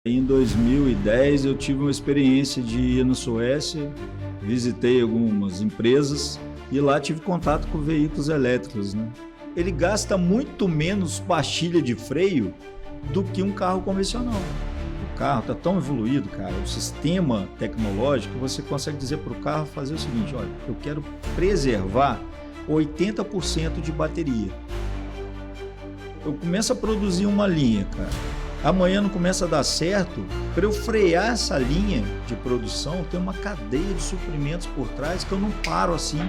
Em 2010 eu tive uma experiência de ir na Suécia, visitei algumas empresas e lá tive contato com veículos elétricos, né? Ele gasta muito menos pastilha de freio do que um carro convencional. O carro está tão evoluído, cara, o sistema tecnológico, você consegue dizer para o carro fazer o seguinte: olha, eu quero preservar 80% de bateria. Eu começo a produzir uma linha, cara. Amanhã não começa a dar certo, para eu frear essa linha de produção, tem uma cadeia de suprimentos por trás que eu não paro assim.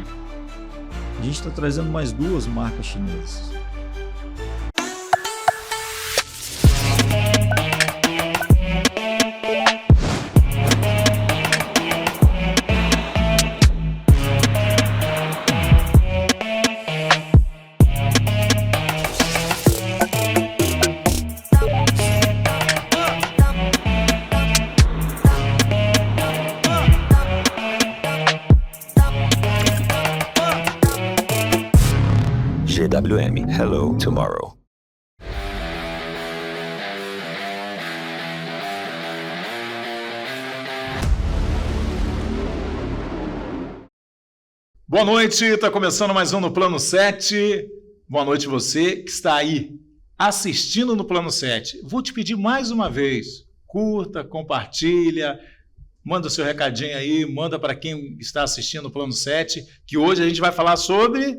A gente está trazendo mais 2 marcas chinesas. GWM, hello tomorrow. Boa noite, está começando mais um no Plano 7. Boa noite você que está aí assistindo no Plano 7. Vou te pedir mais uma vez, curta, compartilha, manda o seu recadinho aí, manda para quem está assistindo no Plano 7, que hoje a gente vai falar sobre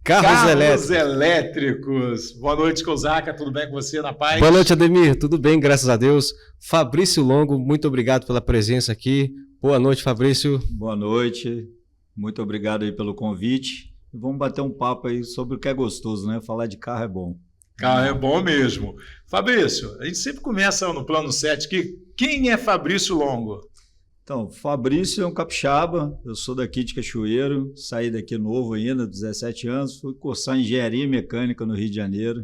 carros elétricos. Boa noite, Kozaka, tudo bem com você, na paz? Boa noite, Ademir, tudo bem, graças a Deus. Fabrício Longo, muito obrigado pela presença aqui. Boa noite, Fabrício. Boa noite, muito obrigado aí pelo convite. Vamos bater um papo aí sobre o que é gostoso, né? Falar de carro é bom. Carro é bom mesmo. Fabrício, a gente sempre começa no Plano 7 aqui. Quem é Fabrício Longo? Então, Fabrício é um capixaba, eu sou daqui de Cachoeiro, saí daqui novo ainda, 17 anos, fui cursar engenharia mecânica no Rio de Janeiro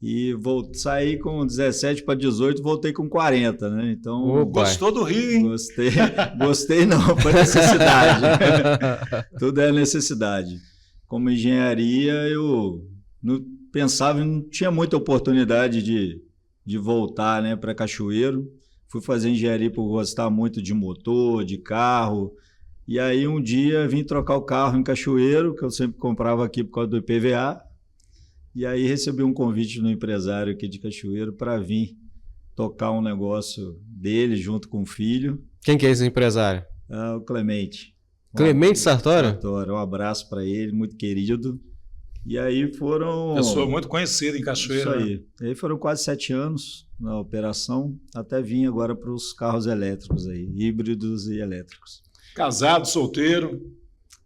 e saí com 17 para 18, voltei com 40, né? Então, gostou do Rio, hein? Gostei não, foi necessidade. Tudo é necessidade. Como engenharia, eu não pensava, não tinha muita oportunidade de voltar, né, para Cachoeiro. Fui fazer engenharia por gostar muito de motor, de carro. E aí um dia vim trocar o carro em Cachoeiro, que eu sempre comprava aqui por causa do IPVA. E aí recebi um convite do empresário aqui de Cachoeiro para vir tocar um negócio dele junto com o filho. Quem que é esse empresário? O Clemente. Clemente Sartório? Sartório, um abraço para ele, muito querido. E aí foram... Pessoa muito conhecida em Cachoeiro. Isso aí. Né? E aí foram quase 7 anos na operação, até vim agora para os carros elétricos aí, híbridos e elétricos. Casado, solteiro?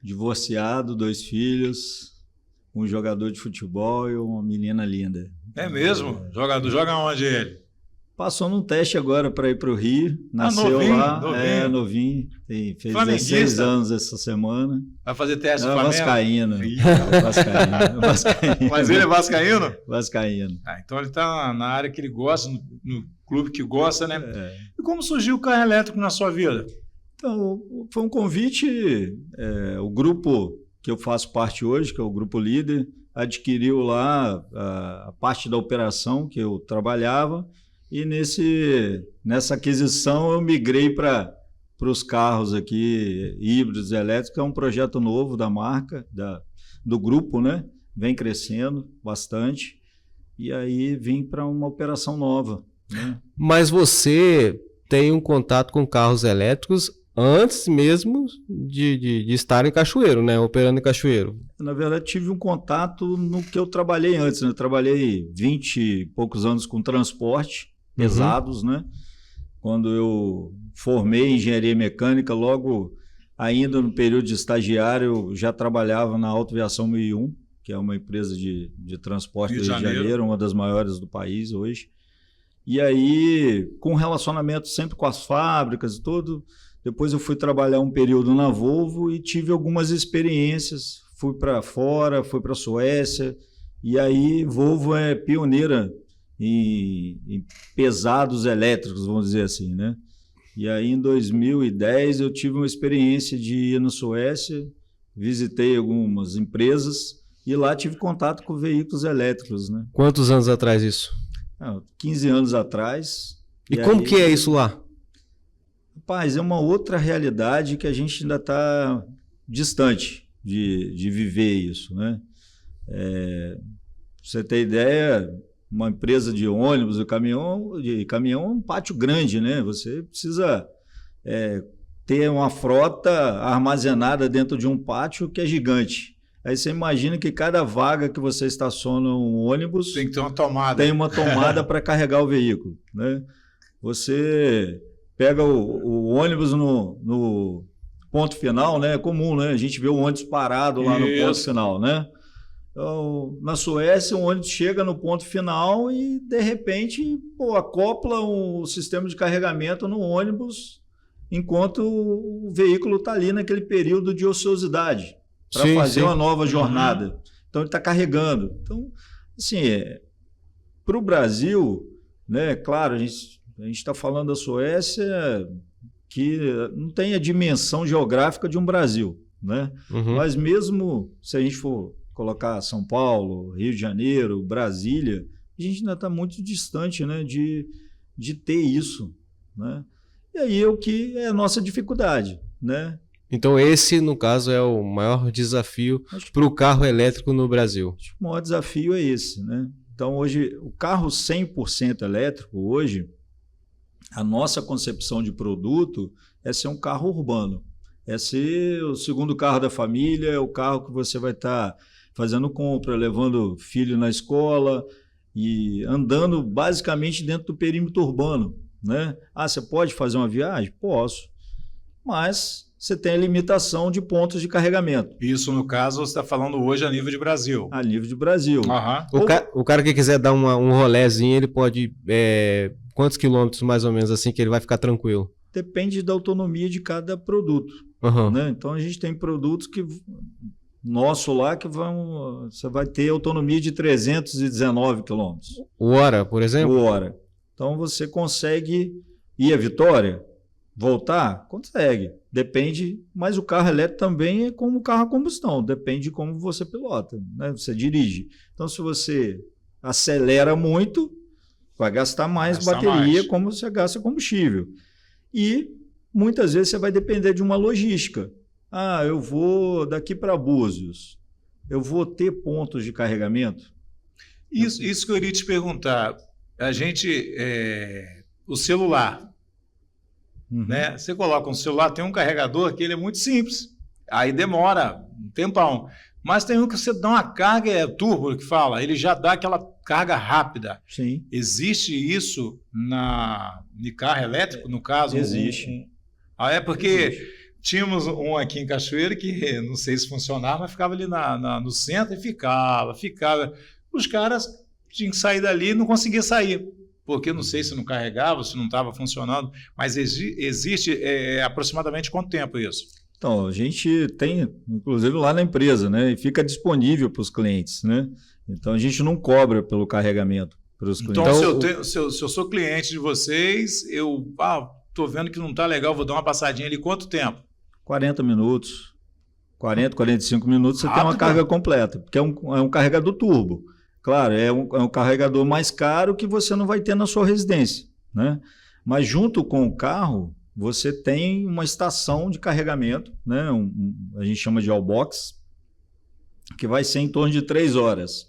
Divorciado, 2 filhos, um jogador de futebol e uma menina linda. É mesmo? Joga onde ele? Passou num teste agora para ir para o Rio, nasceu novinho, lá, novinho. Novinho, fez 16 anos essa semana. Vai fazer teste do Flamengo? Vascaíno. Mas ele é vascaíno? Vascaíno. Então ele está na área que ele gosta, no clube que gosta, né? E como surgiu o carro elétrico na sua vida? Então, foi um convite, o grupo que eu faço parte hoje, que é o Grupo Líder, adquiriu lá a parte da operação que eu trabalhava. E nessa aquisição eu migrei para os carros aqui, híbridos elétricos, que é um projeto novo da marca, do grupo, né? Vem crescendo bastante. E aí vim para uma operação nova. Né? Mas você tem um contato com carros elétricos antes mesmo de estar em Cachoeiro, né? Operando em Cachoeiro. Na verdade, tive um contato no que eu trabalhei antes, né? Eu trabalhei 20 e poucos anos com transporte. Pesados, né? Quando eu formei em engenharia mecânica, logo ainda no período de estagiário, eu já trabalhava na Autoviação 1001, que é uma empresa de transporte do Rio de Janeiro, uma das maiores do país hoje. E aí, com relacionamento sempre com as fábricas e tudo, depois eu fui trabalhar um período na Volvo e tive algumas experiências. Fui para fora, fui para a Suécia, e aí Volvo é pioneira em pesados elétricos, vamos dizer assim, né? E aí em 2010 eu tive uma experiência de ir na Suécia, visitei algumas empresas e lá tive contato com veículos elétricos, né? Quantos anos atrás isso? 15 anos atrás. E como que é isso lá? Rapaz, é uma outra realidade que a gente ainda está distante de viver isso, né? Pra você ter ideia, uma empresa de ônibus, de caminhão é um pátio grande, né? Você precisa ter uma frota armazenada dentro de um pátio que é gigante. Aí você imagina que cada vaga que você estaciona um ônibus Tem que ter uma tomada. tem uma tomada para carregar o veículo, né? Você pega o ônibus no ponto final, né? É comum, né? A gente vê o ônibus parado lá no ponto final, né? Então, na Suécia, o ônibus chega no ponto final e, de repente, acopla o sistema de carregamento no ônibus enquanto o veículo está ali naquele período de ociosidade para fazer uma nova jornada. Então, ele está carregando. Então, assim, para o Brasil, né? Claro, a gente está falando da Suécia, que não tem a dimensão geográfica de um Brasil, né? Mas mesmo se a gente for colocar São Paulo, Rio de Janeiro, Brasília, a gente ainda está muito distante, né, de ter isso, né? E aí é o que é a nossa dificuldade, né? Então esse, no caso, é o maior desafio para o carro elétrico no Brasil. Acho que o maior desafio é esse, né? Então hoje, o carro 100% elétrico, hoje, a nossa concepção de produto é ser um carro urbano, é ser o segundo carro da família, é o carro que você vai estar fazendo compra, levando filho na escola e andando basicamente dentro do perímetro urbano, né? Você pode fazer uma viagem? Posso, mas você tem a limitação de pontos de carregamento. Isso, no caso, você está falando hoje a nível de Brasil. A nível de Brasil. O cara que quiser dar um rolézinho, ele pode... quantos quilômetros, mais ou menos, assim, que ele vai ficar tranquilo? Depende da autonomia de cada produto, né? Então, a gente tem produtos que... Nosso lá que você vai ter autonomia de 319 quilômetros. Hora, por exemplo? Hora. Então você consegue ir a Vitória, voltar? Consegue. Depende, mas o carro elétrico também é como o carro a combustão, depende de como você pilota, né? Você dirige. Então se você acelera muito, vai gastar mais bateria como você gasta combustível. E muitas vezes você vai depender de uma logística. Eu vou daqui para Búzios, eu vou ter pontos de carregamento? Isso que eu iria te perguntar. A gente, o celular, né? Você coloca um celular, tem um carregador que ele é muito simples, aí demora um tempão. Mas tem um que você dá uma carga, é turbo que fala, ele já dá aquela carga rápida. Sim. Existe isso no carro elétrico, no caso? Existe. Porque... Existe. Tínhamos um aqui em Cachoeira que não sei se funcionava, mas ficava ali no centro e ficava. Os caras tinham que sair dali e não conseguiam sair, porque não sei se não carregava, se não estava funcionando, mas existe aproximadamente quanto tempo isso? Então, a gente tem, inclusive lá na empresa, né? E fica disponível para os clientes, né? Então, a gente não cobra pelo carregamento para os clientes. Então, se eu sou cliente de vocês, eu estou vendo que não está legal, vou dar uma passadinha ali, quanto tempo? 40 minutos, 40, 45 minutos, você tem uma carga completa, porque é um carregador turbo. Claro, é um carregador mais caro que você não vai ter na sua residência, né? Mas junto com o carro, você tem uma estação de carregamento, né? A gente chama de all-box, que vai ser em torno de 3 horas.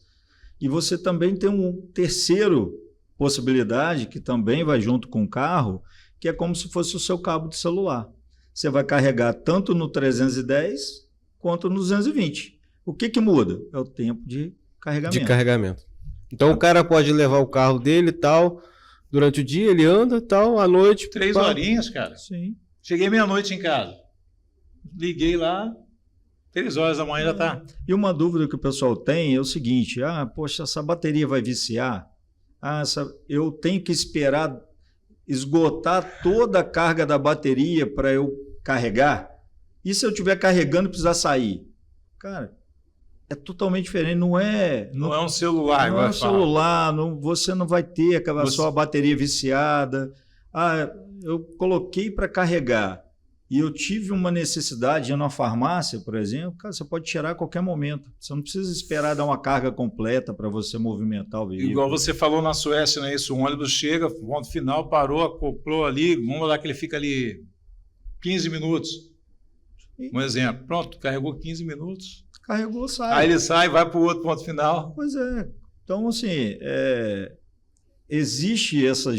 E você também tem um terceiro possibilidade, que também vai junto com o carro, que é como se fosse o seu cabo de celular. Você vai carregar tanto no 310 quanto no 220. O que muda? É o tempo de carregamento. Então o cara pode levar o carro dele e tal, durante o dia ele anda e tal, à noite... 3 horinhas, cara. Sim. Cheguei meia-noite em casa. Liguei lá, 3 horas da manhã já tá. E uma dúvida que o pessoal tem é o seguinte, poxa, essa bateria vai viciar? Eu tenho que esperar esgotar toda a carga da bateria para eu carregar? E se eu estiver carregando e precisar sair? Cara, é totalmente diferente, não é um celular. Não é um celular, você não vai ter aquela sua bateria viciada. Eu coloquei para carregar e eu tive uma necessidade de ir numa farmácia, por exemplo, cara, você pode tirar a qualquer momento. Você não precisa esperar dar uma carga completa para você movimentar o veículo. Igual você falou na Suécia, né? Isso, o ônibus chega, ponto final, parou, acoplou ali, vamos lá que ele fica ali 15 minutos. Um exemplo. Pronto, carregou 15 minutos. Carregou, sai. Aí ele sai, vai para o outro ponto final. Pois é. Então, assim, existe essa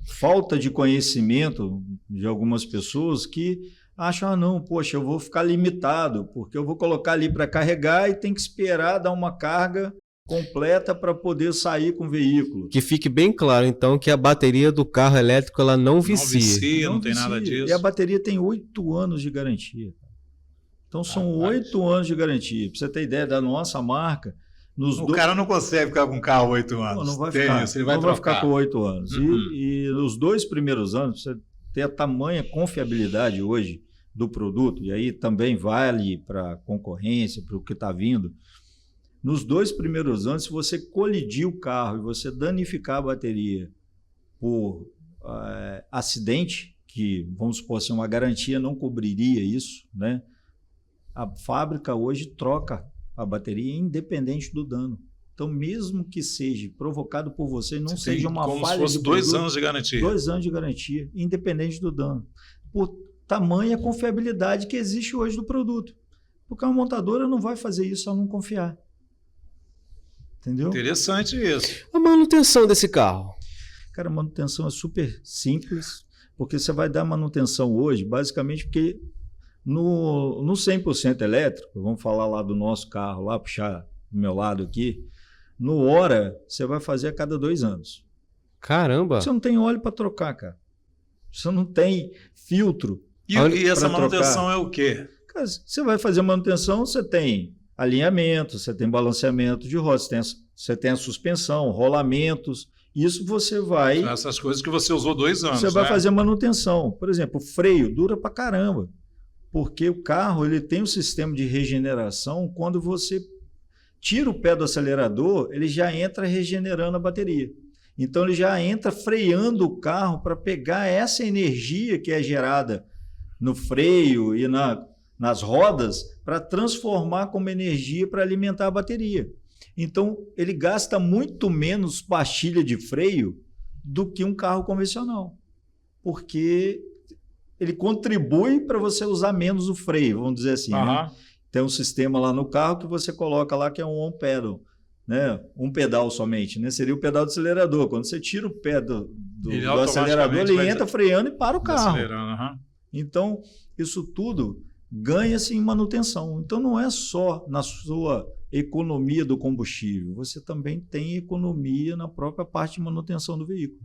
falta de conhecimento de algumas pessoas que acham, não, poxa, eu vou ficar limitado, porque eu vou colocar ali para carregar e tem que esperar dar uma carga completa para poder sair com o veículo. Que fique bem claro, então, que a bateria do carro elétrico ela não vicia. Não vicia, não tem nada disso. E a bateria tem 8 anos de garantia. Então, são 8 anos de garantia. Para você ter ideia da nossa marca, o cara não consegue ficar com o carro 8 anos. Não vai ficar, isso, ele vai ficar com 8 anos. E nos 2 primeiros anos, você tem a tamanha confiabilidade hoje do produto, e aí também vale para a concorrência, para o que está vindo. Nos 2 primeiros anos, se você colidir o carro e você danificar a bateria por acidente, que vamos supor assim, uma garantia não cobriria isso, né? A fábrica hoje troca a bateria independente do dano. Então, mesmo que seja provocado por você, não seja uma falha. Como se fosse 2 anos de garantia. 2 anos de garantia, independente do dano. Por tamanha confiabilidade que existe hoje do produto. Porque a montadora não vai fazer isso ao não confiar. Entendeu? Interessante isso. A manutenção desse carro. Cara, a manutenção é super simples, porque você vai dar manutenção hoje, basicamente porque no 100% elétrico, vamos falar lá do nosso carro, lá puxar do meu lado aqui, no hora você vai fazer a cada 2 anos. Caramba! Você não tem óleo para trocar, cara. Você não tem filtro. E essa manutenção trocar. É o quê? Cara, você vai fazer manutenção, você tem alinhamento, você tem balanceamento de rodas, você tem a suspensão, rolamentos. Isso você vai... São essas coisas que você usou 2 anos, Você vai fazer manutenção. Por exemplo, o freio dura pra caramba. Porque o carro ele tem um sistema de regeneração, quando você tira o pé do acelerador, ele já entra regenerando a bateria. Então, ele já entra freando o carro para pegar essa energia que é gerada no freio e nas rodas para transformar como energia para alimentar a bateria. Então, ele gasta muito menos pastilha de freio do que um carro convencional, porque ele contribui para você usar menos o freio, vamos dizer assim. Né? Tem um sistema lá no carro que você coloca lá que é um on pedal, né? Um pedal somente, né? Seria o pedal do acelerador. Quando você tira o pé do acelerador, ele entra freando e para o carro. Então, isso tudo ganha-se em manutenção. Então, não é só na sua economia do combustível, você também tem economia na própria parte de manutenção do veículo.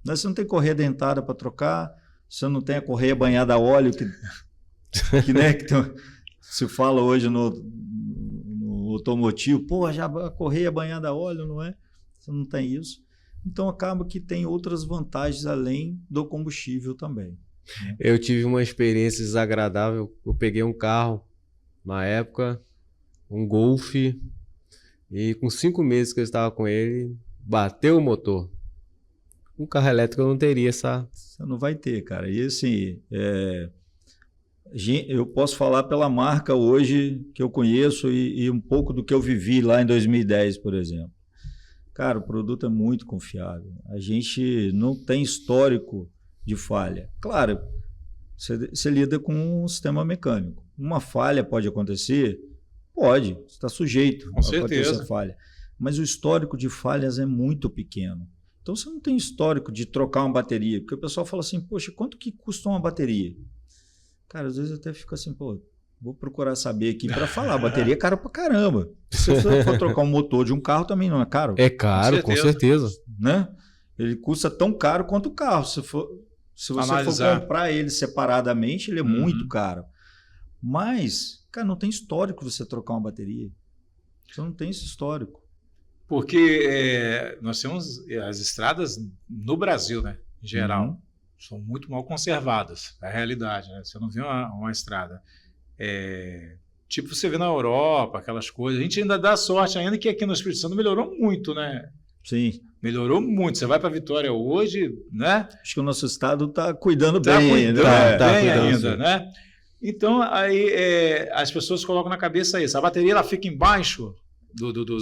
Você não tem correia dentada para trocar, você não tem a correia banhada a óleo, que se fala hoje no automotivo, pô, já a correia banhada a óleo, não é? Você não tem isso. Então, acaba que tem outras vantagens além do combustível também. Né? Eu tive uma experiência desagradável. Eu peguei um carro, na época, um Golf, e com 5 meses que eu estava com ele, bateu o motor. Um carro elétrico eu não teria essa... Você não vai ter, cara. E assim, eu posso falar pela marca hoje que eu conheço e um pouco do que eu vivi lá em 2010, por exemplo. Cara, o produto é muito confiável. A gente não tem histórico de falha. Claro, você lida com um sistema mecânico. Uma falha pode acontecer? Pode, você está sujeito a acontecer falha. Mas o histórico de falhas é muito pequeno. Então, você não tem histórico de trocar uma bateria, porque o pessoal fala assim, poxa, quanto que custa uma bateria? Cara, às vezes eu até fico assim, pô, vou procurar saber aqui para falar, a bateria é cara pra caramba. Se você for trocar um motor de um carro, também não é caro? É caro, com certeza. Né? Ele custa tão caro quanto o carro. Se você for comprar ele separadamente, ele é muito caro. Mas, cara, não tem histórico você trocar uma bateria. Você não tem esse histórico. Porque nós temos as estradas no Brasil, né, em geral, são muito mal conservadas. É a realidade, né? Você não vê uma estrada. Tipo você vê na Europa, aquelas coisas. A gente ainda dá sorte ainda que aqui no Espírito Santo melhorou muito, né? Sim. Melhorou muito. Você vai para Vitória hoje, né? Acho que o nosso estado está cuidando Tá bem cuidando ainda. bem cuidando, ainda, sim. né? Então, aí as pessoas colocam na cabeça isso. A bateria ela fica embaixo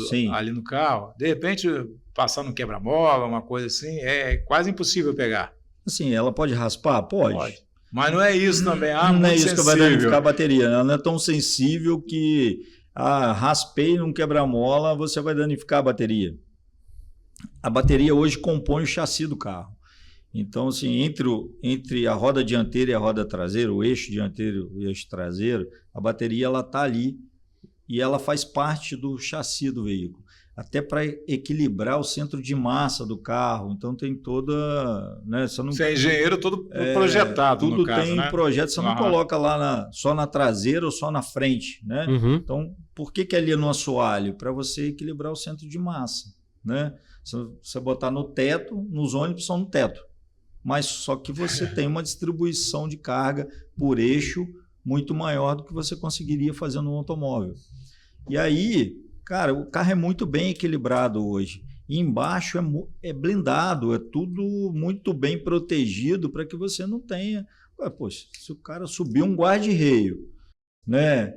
Sim. ali no carro. De repente, passar no quebra-mola, uma coisa assim, é quase impossível pegar. Assim, ela pode raspar? Pode. Mas não é isso também. Não Muito é isso que vai sensível. danificar a bateria. Ela não é tão sensível que raspei num quebra-mola, você vai danificar a bateria. A bateria hoje compõe o chassi do carro. Então, assim, entre a roda dianteira e a roda traseira, o eixo dianteiro e o eixo traseiro, a bateria ela está ali e ela faz parte do chassi do veículo, até para equilibrar o centro de massa do carro. Então tem toda, né, Você é engenheiro todo projetado, tudo no caso, tem né? projeto, você não coloca lá só na traseira ou só na frente, né? Uhum. Então, por que ali é no assoalho? Para você equilibrar o centro de massa, né? Se você botar no teto, nos ônibus são no teto, mas só que você tem uma distribuição de carga por eixo muito maior do que você conseguiria fazer no automóvel. E aí, cara, o carro é muito bem equilibrado hoje. E embaixo é blindado, é tudo muito bem protegido para que você não tenha... Poxa, se o cara subir um guarda-reio, né?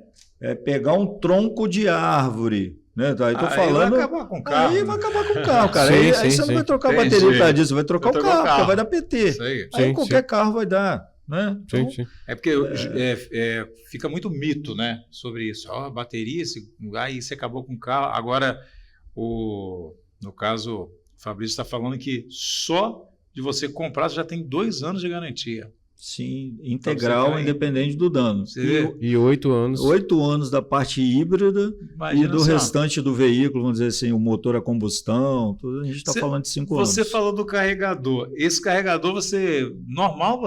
Pegar um tronco de árvore... Né? Aí tô falando, vai acabar com o carro. Aí vai acabar com o carro, cara. Sim, aí sim, você sim. não vai trocar a Tem bateria jeito. por causa disso, vai trocar o carro, porque vai dar PT. Isso aí. Aí Sim, qualquer sim. carro vai dar, né? Então, Sim. É porque fica muito mito, né, sobre isso. A bateria, aí você acabou com o carro. Agora, no caso, o Fabrício está falando que só de você comprar, você já tem 2 anos de garantia. sim, integral, independente do dano. Você vê? E 8 anos. 8 anos da parte híbrida Imagina e do só. restante do veículo, vamos dizer assim, o motor a combustão, tudo, a gente está falando de 5 anos. Você falou do carregador. Esse carregador, normal,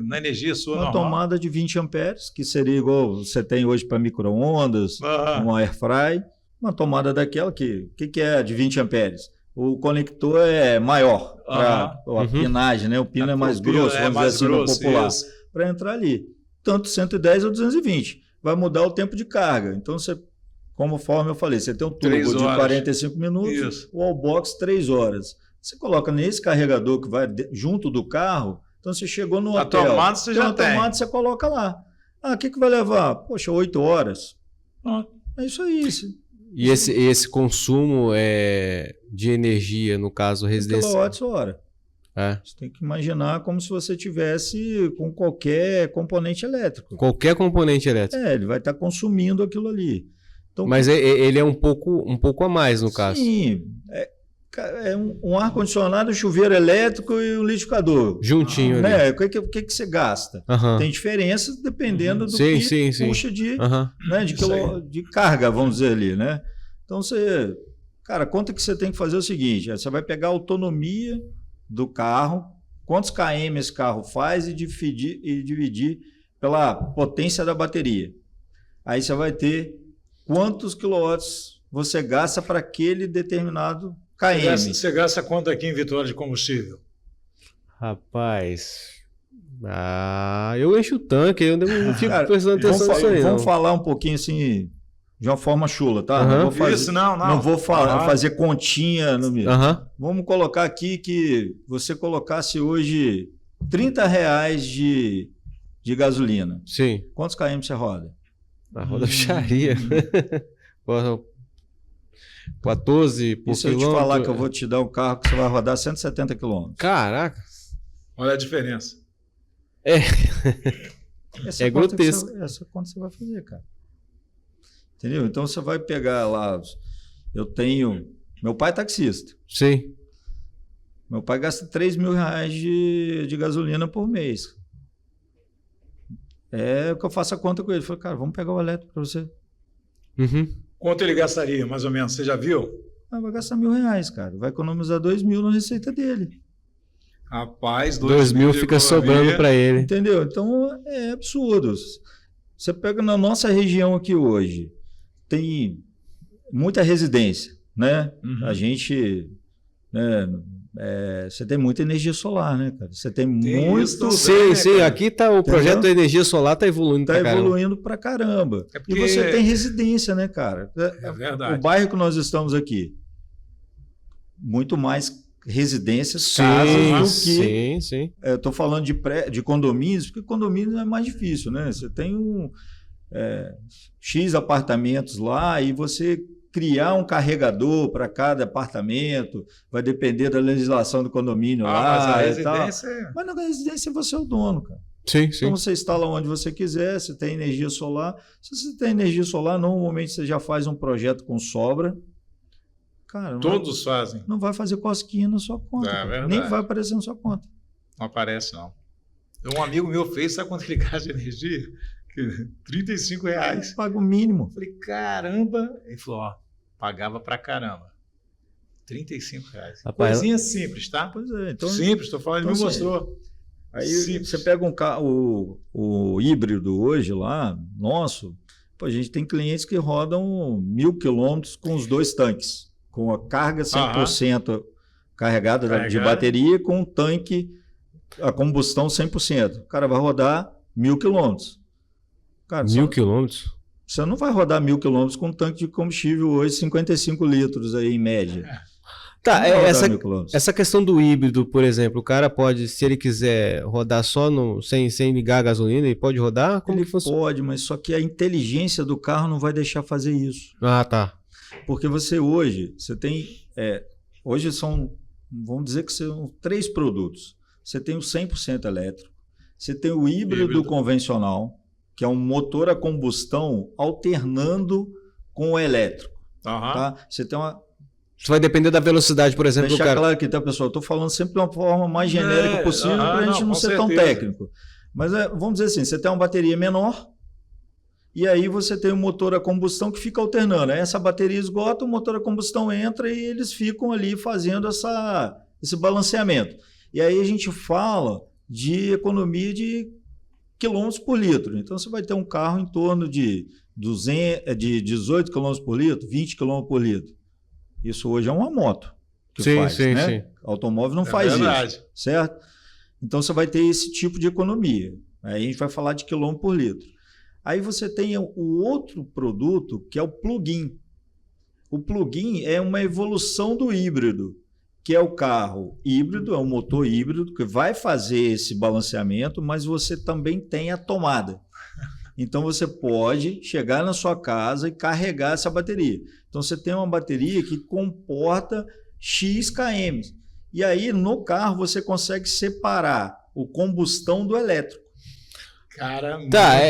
na energia sua, Uma normal? tomada de 20 amperes, que seria igual você tem hoje para micro-ondas, uma air fry, uma tomada daquela que é de 20 amperes? O conector é maior para a pinagem, né? O pino é mais grosso, vamos dizer assim, no popular, para entrar ali. Tanto 110 ou 220. Vai mudar o tempo de carga. Então, conforme eu falei, você tem um turbo de 45 minutos, Isso. o all-box 3 horas. Você coloca nesse carregador que vai junto do carro, então você chegou no hotel. A tomada você já tem. A tomada você coloca lá. O que vai levar? Poxa, 8 horas. É isso aí. E esse consumo de energia, no caso residencial. kWh. É. Você tem que imaginar como se você tivesse com qualquer componente elétrico. Qualquer componente elétrico. Ele vai estar consumindo aquilo ali. Então, mas ele é um pouco a mais, no caso. Sim. É um ar-condicionado, um chuveiro elétrico e um liquidificador. Juntinho ali. Né? O que você gasta? Tem diferença dependendo do que puxa de carga, vamos dizer ali, né? Então cara, conta que você tem que fazer o seguinte: você vai pegar a autonomia do carro, quantos km esse carro faz e dividir pela potência da bateria. Aí você vai ter quantos quilowatts você gasta para aquele determinado km. Você gasta quanto aqui em Vitória de combustível? Rapaz, eu encho o tanque, eu não fico prestando atenção nisso aí. Vamos falar um pouquinho assim, de uma forma chula, tá? Não vou fazer continha. Vamos colocar aqui que você colocasse hoje R$30 de gasolina. Sim. Quantos km você roda? A roda bicharia. 14 por quilômetro. E se eu te falar que eu vou te dar um carro que você vai rodar 170 km? Caraca. Olha a diferença. É grotesco. Essa conta você vai fazer, cara. Entendeu? Então você vai pegar lá. Meu pai é taxista. Sim. Meu pai gasta R$3.000 de gasolina por mês. É o que eu faço a conta com ele. Eu falei, cara, vamos pegar o elétrico para você. Quanto ele gastaria, mais ou menos? Você já viu? Vai gastar R$1.000, cara. Vai economizar R$2.000 na receita dele. Rapaz, R$2.000 fica sobrando para ele. Entendeu? Então é absurdo. Você pega na nossa região aqui hoje, tem muita residência, né? A gente, né, você tem muita energia solar, né, cara? Você tem muito. Sim. Aqui tá o projeto da energia solar tá evoluindo pra caramba. Tá evoluindo pra caramba. E você tem residência, né, cara? É verdade. O bairro que nós estamos aqui, muito mais residências, Sim, casas, do que sim, sim. eu estou falando de condomínios, porque condomínio é mais difícil, né? Você tem X apartamentos lá e você criar um carregador para cada apartamento, vai depender da legislação do condomínio lá. Mas a e tal. residência... Mas na residência você é o dono, cara. Sim, sim. Então você instala onde você quiser, você tem energia solar. Se você tem energia solar, normalmente você já faz um projeto com sobra. Cara, Todos fazem. não vai fazer cosquinha na sua conta. É verdade. Nem vai aparecer na sua conta. Não aparece, não. Um amigo meu fez, sabe quanto ele gasta de energia? R$35. Paga o mínimo. Eu falei, caramba. Ele falou, ó, pagava pra caramba. R$35. Rapaz, Coisinha simples, tá? Pois é. Então, Simples, estou falando, ele então, me assim, mostrou. aí Simples. você pega um carro, o híbrido hoje lá, nosso, pô, a gente tem clientes que rodam 1.000 quilômetros com os 2 tanques, com a carga 100% carregada de bateria, com um tanque, a combustão 100%. O cara vai rodar 1.000 quilômetros. Cara, 1.000 quilômetros? você não vai rodar 1.000 quilômetros com um tanque de combustível hoje, 55 litros aí em média. Tá, Não vai rodar 1.000 quilômetros. essa questão do híbrido, por exemplo, o cara pode, se ele quiser rodar só sem ligar a gasolina, ele pode rodar? Como Ele que funciona? pode, mas só que a inteligência do carro não vai deixar fazer isso. Ah, tá. Porque você tem, hoje vamos dizer que são 3 produtos. Você tem o 100% elétrico, você tem o híbrido convencional, que é um motor a combustão alternando com o elétrico. Tá? Você tem uma... Isso vai depender da velocidade, por exemplo, do Deixar cara. claro que, tá, pessoal, eu estou falando sempre de uma forma mais genérica possível para a gente não ser tão técnico. Mas vamos dizer assim, você tem uma bateria menor e aí você tem um motor a combustão que fica alternando. Aí essa bateria esgota, o motor a combustão entra e eles ficam ali fazendo esse balanceamento. E aí a gente fala de economia de quilômetros por litro. Então você vai ter um carro em torno de 18 quilômetros por litro, 20 quilômetros por litro. Isso hoje é uma moto que faz, né? Sim. Automóvel não faz isso, certo? Então você vai ter esse tipo de economia. Aí a gente vai falar de quilômetro por litro. Aí você tem o outro produto que é o plug-in. O plug-in é uma evolução do híbrido, que é o carro híbrido, é um motor híbrido que vai fazer esse balanceamento, mas você também tem a tomada. Então você pode chegar na sua casa e carregar essa bateria. Então você tem uma bateria que comporta X km. E aí no carro você consegue separar o combustão do elétrico. Cara, tá,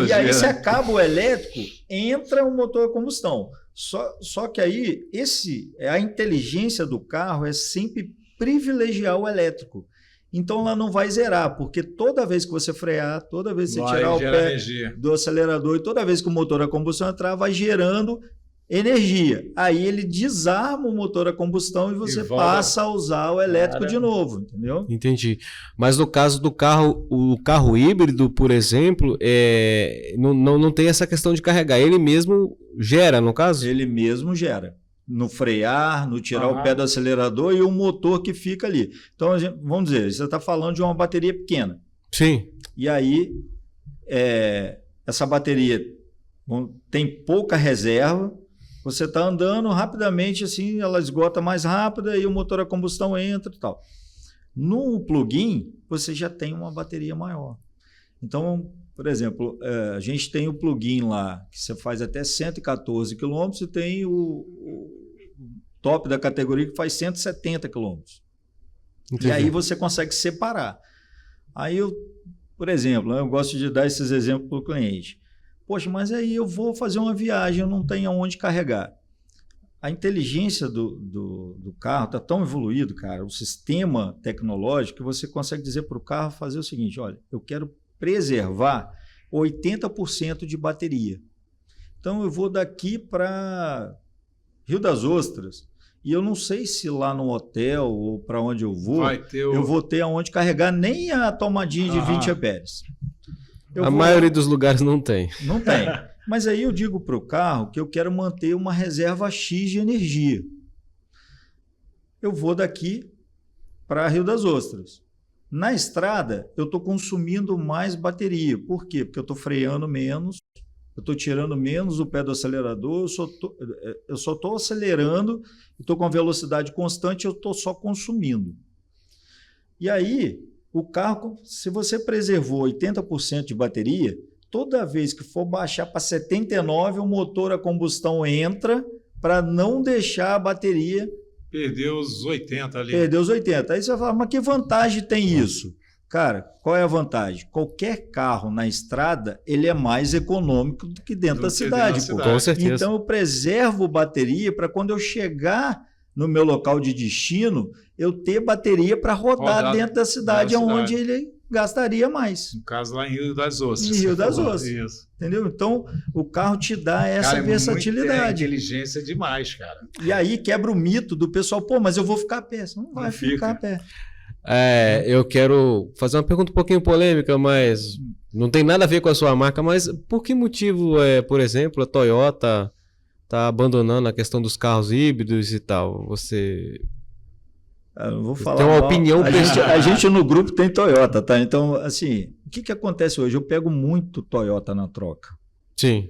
e aí você acaba o elétrico, entra o motor a combustão. Só que aí a inteligência do carro é sempre privilegiar o elétrico. Então ela não vai zerar, porque toda vez que você frear, toda vez que você tirar o pé do acelerador e toda vez que o motor a combustão entrar, vai gerando energia. Aí ele desarma o motor a combustão e você passa a usar o elétrico de novo, entendeu? Entendi. Mas no caso do carro, o carro híbrido, por exemplo, não tem essa questão de carregar. Ele mesmo gera, no caso? Ele mesmo gera. No frear, no tirar o pé do acelerador e o motor que fica ali. Então, vamos dizer, você está falando de uma bateria pequena. Sim. E aí, essa bateria tem pouca reserva, você está andando rapidamente, assim, ela esgota mais rápido e o motor a combustão entra e tal. No plug-in, você já tem uma bateria maior. Então, por exemplo, a gente tem o plug-in lá, que você faz até 114 km e tem o top da categoria que faz 170 km. E aí você consegue separar. Aí, por exemplo, eu gosto de dar esses exemplos para o cliente. Poxa, mas aí eu vou fazer uma viagem, eu não tenho aonde carregar. A inteligência do carro está tão evoluído, cara, o sistema tecnológico, que você consegue dizer para o carro fazer o seguinte, olha, eu quero preservar 80% de bateria. Então eu vou daqui para Rio das Ostras e eu não sei se lá no hotel ou para onde eu vou, eu vou ter aonde carregar nem a tomadinha de 20 amperes. A maioria dos lugares não tem. Não tem. Mas aí eu digo para o carro que eu quero manter uma reserva X de energia. Eu vou daqui para Rio das Ostras. Na estrada, eu estou consumindo mais bateria. Por quê? Porque eu estou freando menos eu estou tirando menos o pé do acelerador, eu só estou acelerando, estou com velocidade constante, eu estou só consumindo. E aí, o carro, se você preservou 80% de bateria, toda vez que for baixar para 79%, o motor a combustão entra para não deixar a bateria... Perdeu os 80 ali. Perdeu os 80. Aí você vai falar, mas que vantagem tem isso? Cara, qual é a vantagem? Qualquer carro na estrada, ele é mais econômico do que dentro da cidade. Com certeza. Então, eu preservo bateria para quando eu chegar no meu local de destino, eu ter bateria para rodar dentro da cidade, onde ele gastaria mais. No caso, lá em Rio das Ostras. Em Rio das Ostras. Isso. Entendeu? Então, o carro te dá essa versatilidade. É inteligência demais, cara. E aí quebra o mito do pessoal, pô, mas eu vou ficar a pé. Você não vai ficar a pé. Eu quero fazer uma pergunta um pouquinho polêmica, mas não tem nada a ver com a sua marca, mas por que motivo, por exemplo, a Toyota está abandonando a questão dos carros híbridos e tal? Você eu vou falar tem uma opinião... A gente no grupo tem Toyota, tá? Então, assim, o que acontece hoje? Eu pego muito Toyota na troca. Sim.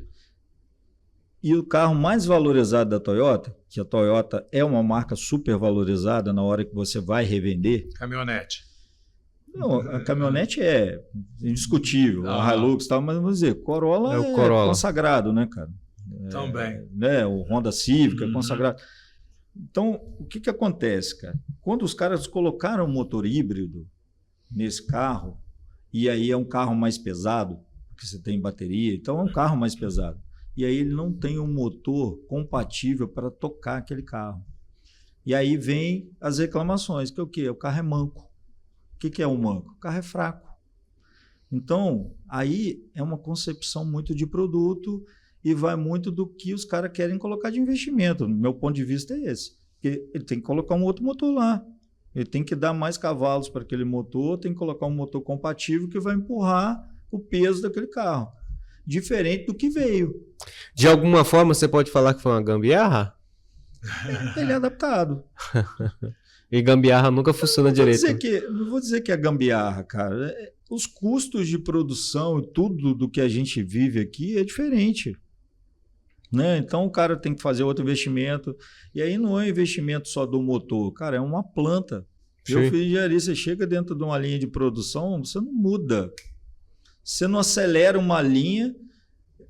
E o carro mais valorizado da Toyota, que a Toyota é uma marca super valorizada na hora que você vai revender. Caminhonete. Não, a caminhonete é indiscutível, a Hilux e tal, mas vamos dizer, Corolla o Corolla. Consagrado, né, cara? Também. Né, o Honda Civic é consagrado. Então, o que acontece, cara? Quando os caras colocaram motor híbrido nesse carro, e aí é um carro mais pesado, porque você tem bateria, então é um carro mais pesado. E aí ele não tem um motor compatível para tocar aquele carro. E aí vem as reclamações, que é o quê? O carro é manco. O que é um manco? O carro é fraco. Então, aí é uma concepção muito de produto e vai muito do que os caras querem colocar de investimento. No meu ponto de vista é esse. Porque ele tem que colocar um outro motor lá. Ele tem que dar mais cavalos para aquele motor, tem que colocar um motor compatível que vai empurrar o peso daquele carro. Diferente do que veio. De alguma forma você pode falar que foi uma gambiarra? Ele é adaptado. E gambiarra nunca funciona direito. Não vou dizer que é gambiarra, cara. Os custos de produção e tudo do que a gente vive aqui é diferente. Né? Então o cara tem que fazer outro investimento. E aí não é um investimento só do motor, cara, é uma planta. Sim. Eu fiz engenharia, você chega dentro de uma linha de produção, você não muda. Você não acelera uma linha.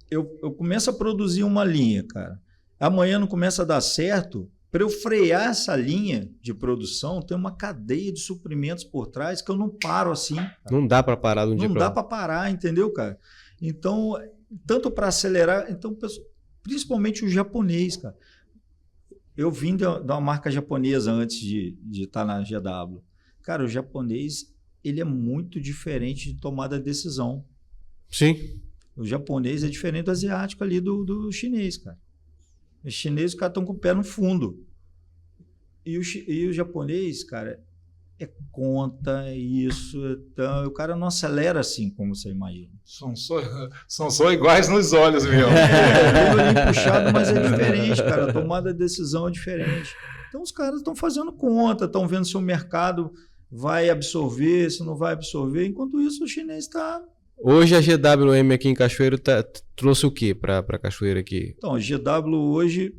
Eu começo a produzir uma linha, cara. Amanhã não começa a dar certo. Para eu frear essa linha de produção, tem uma cadeia de suprimentos por trás que eu não paro assim. Cara. Não dá para parar de um dia Não dá para parar, entendeu, cara? Então, tanto para acelerar, então, principalmente o japonês, cara. Eu vim de uma marca japonesa antes de estar na GW. Cara, o japonês, ele é muito diferente de tomada de decisão. Sim. O japonês é diferente do asiático ali do chinês, cara. Os chineses, os caras estão com o pé no fundo. E o japonês, cara, é conta, é isso. Então, o cara não acelera assim como você imagina. São só iguais nos olhos, meu. É puxado, mas é diferente, cara. A tomada de decisão é diferente. Então, os caras estão fazendo conta, estão vendo se o mercado vai absorver, se não vai absorver. Enquanto isso, o chinês está... Hoje a GWM aqui em Cachoeiro trouxe o que para Cachoeiro aqui? Então, a GW hoje,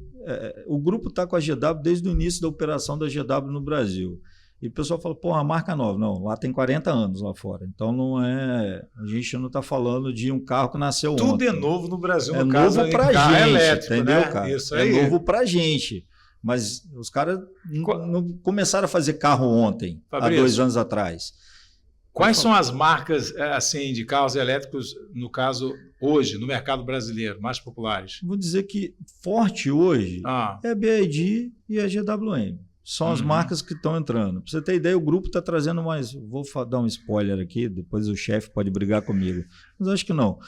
o grupo está com a GW desde o início da operação da GW no Brasil. E o pessoal fala, pô, uma marca nova. Não, lá tem 40 anos lá fora. Então não é. A gente não está falando de um carro que nasceu ontem. Tudo é novo no Brasil, no caso. É novo para a gente, elétrico, entendeu, né? Cara? Isso aí. É novo para a gente. Mas os caras não começaram a fazer carro ontem, Fabrício, há 2 anos atrás. Quais são as marcas assim de carros elétricos, no caso, hoje, no mercado brasileiro, mais populares? Vou dizer que forte hoje é a BYD e a GWM. São as marcas que estão entrando. Para você ter ideia, o grupo está trazendo mais... Vou dar um spoiler aqui, depois o chefe pode brigar comigo. Mas acho que não. Para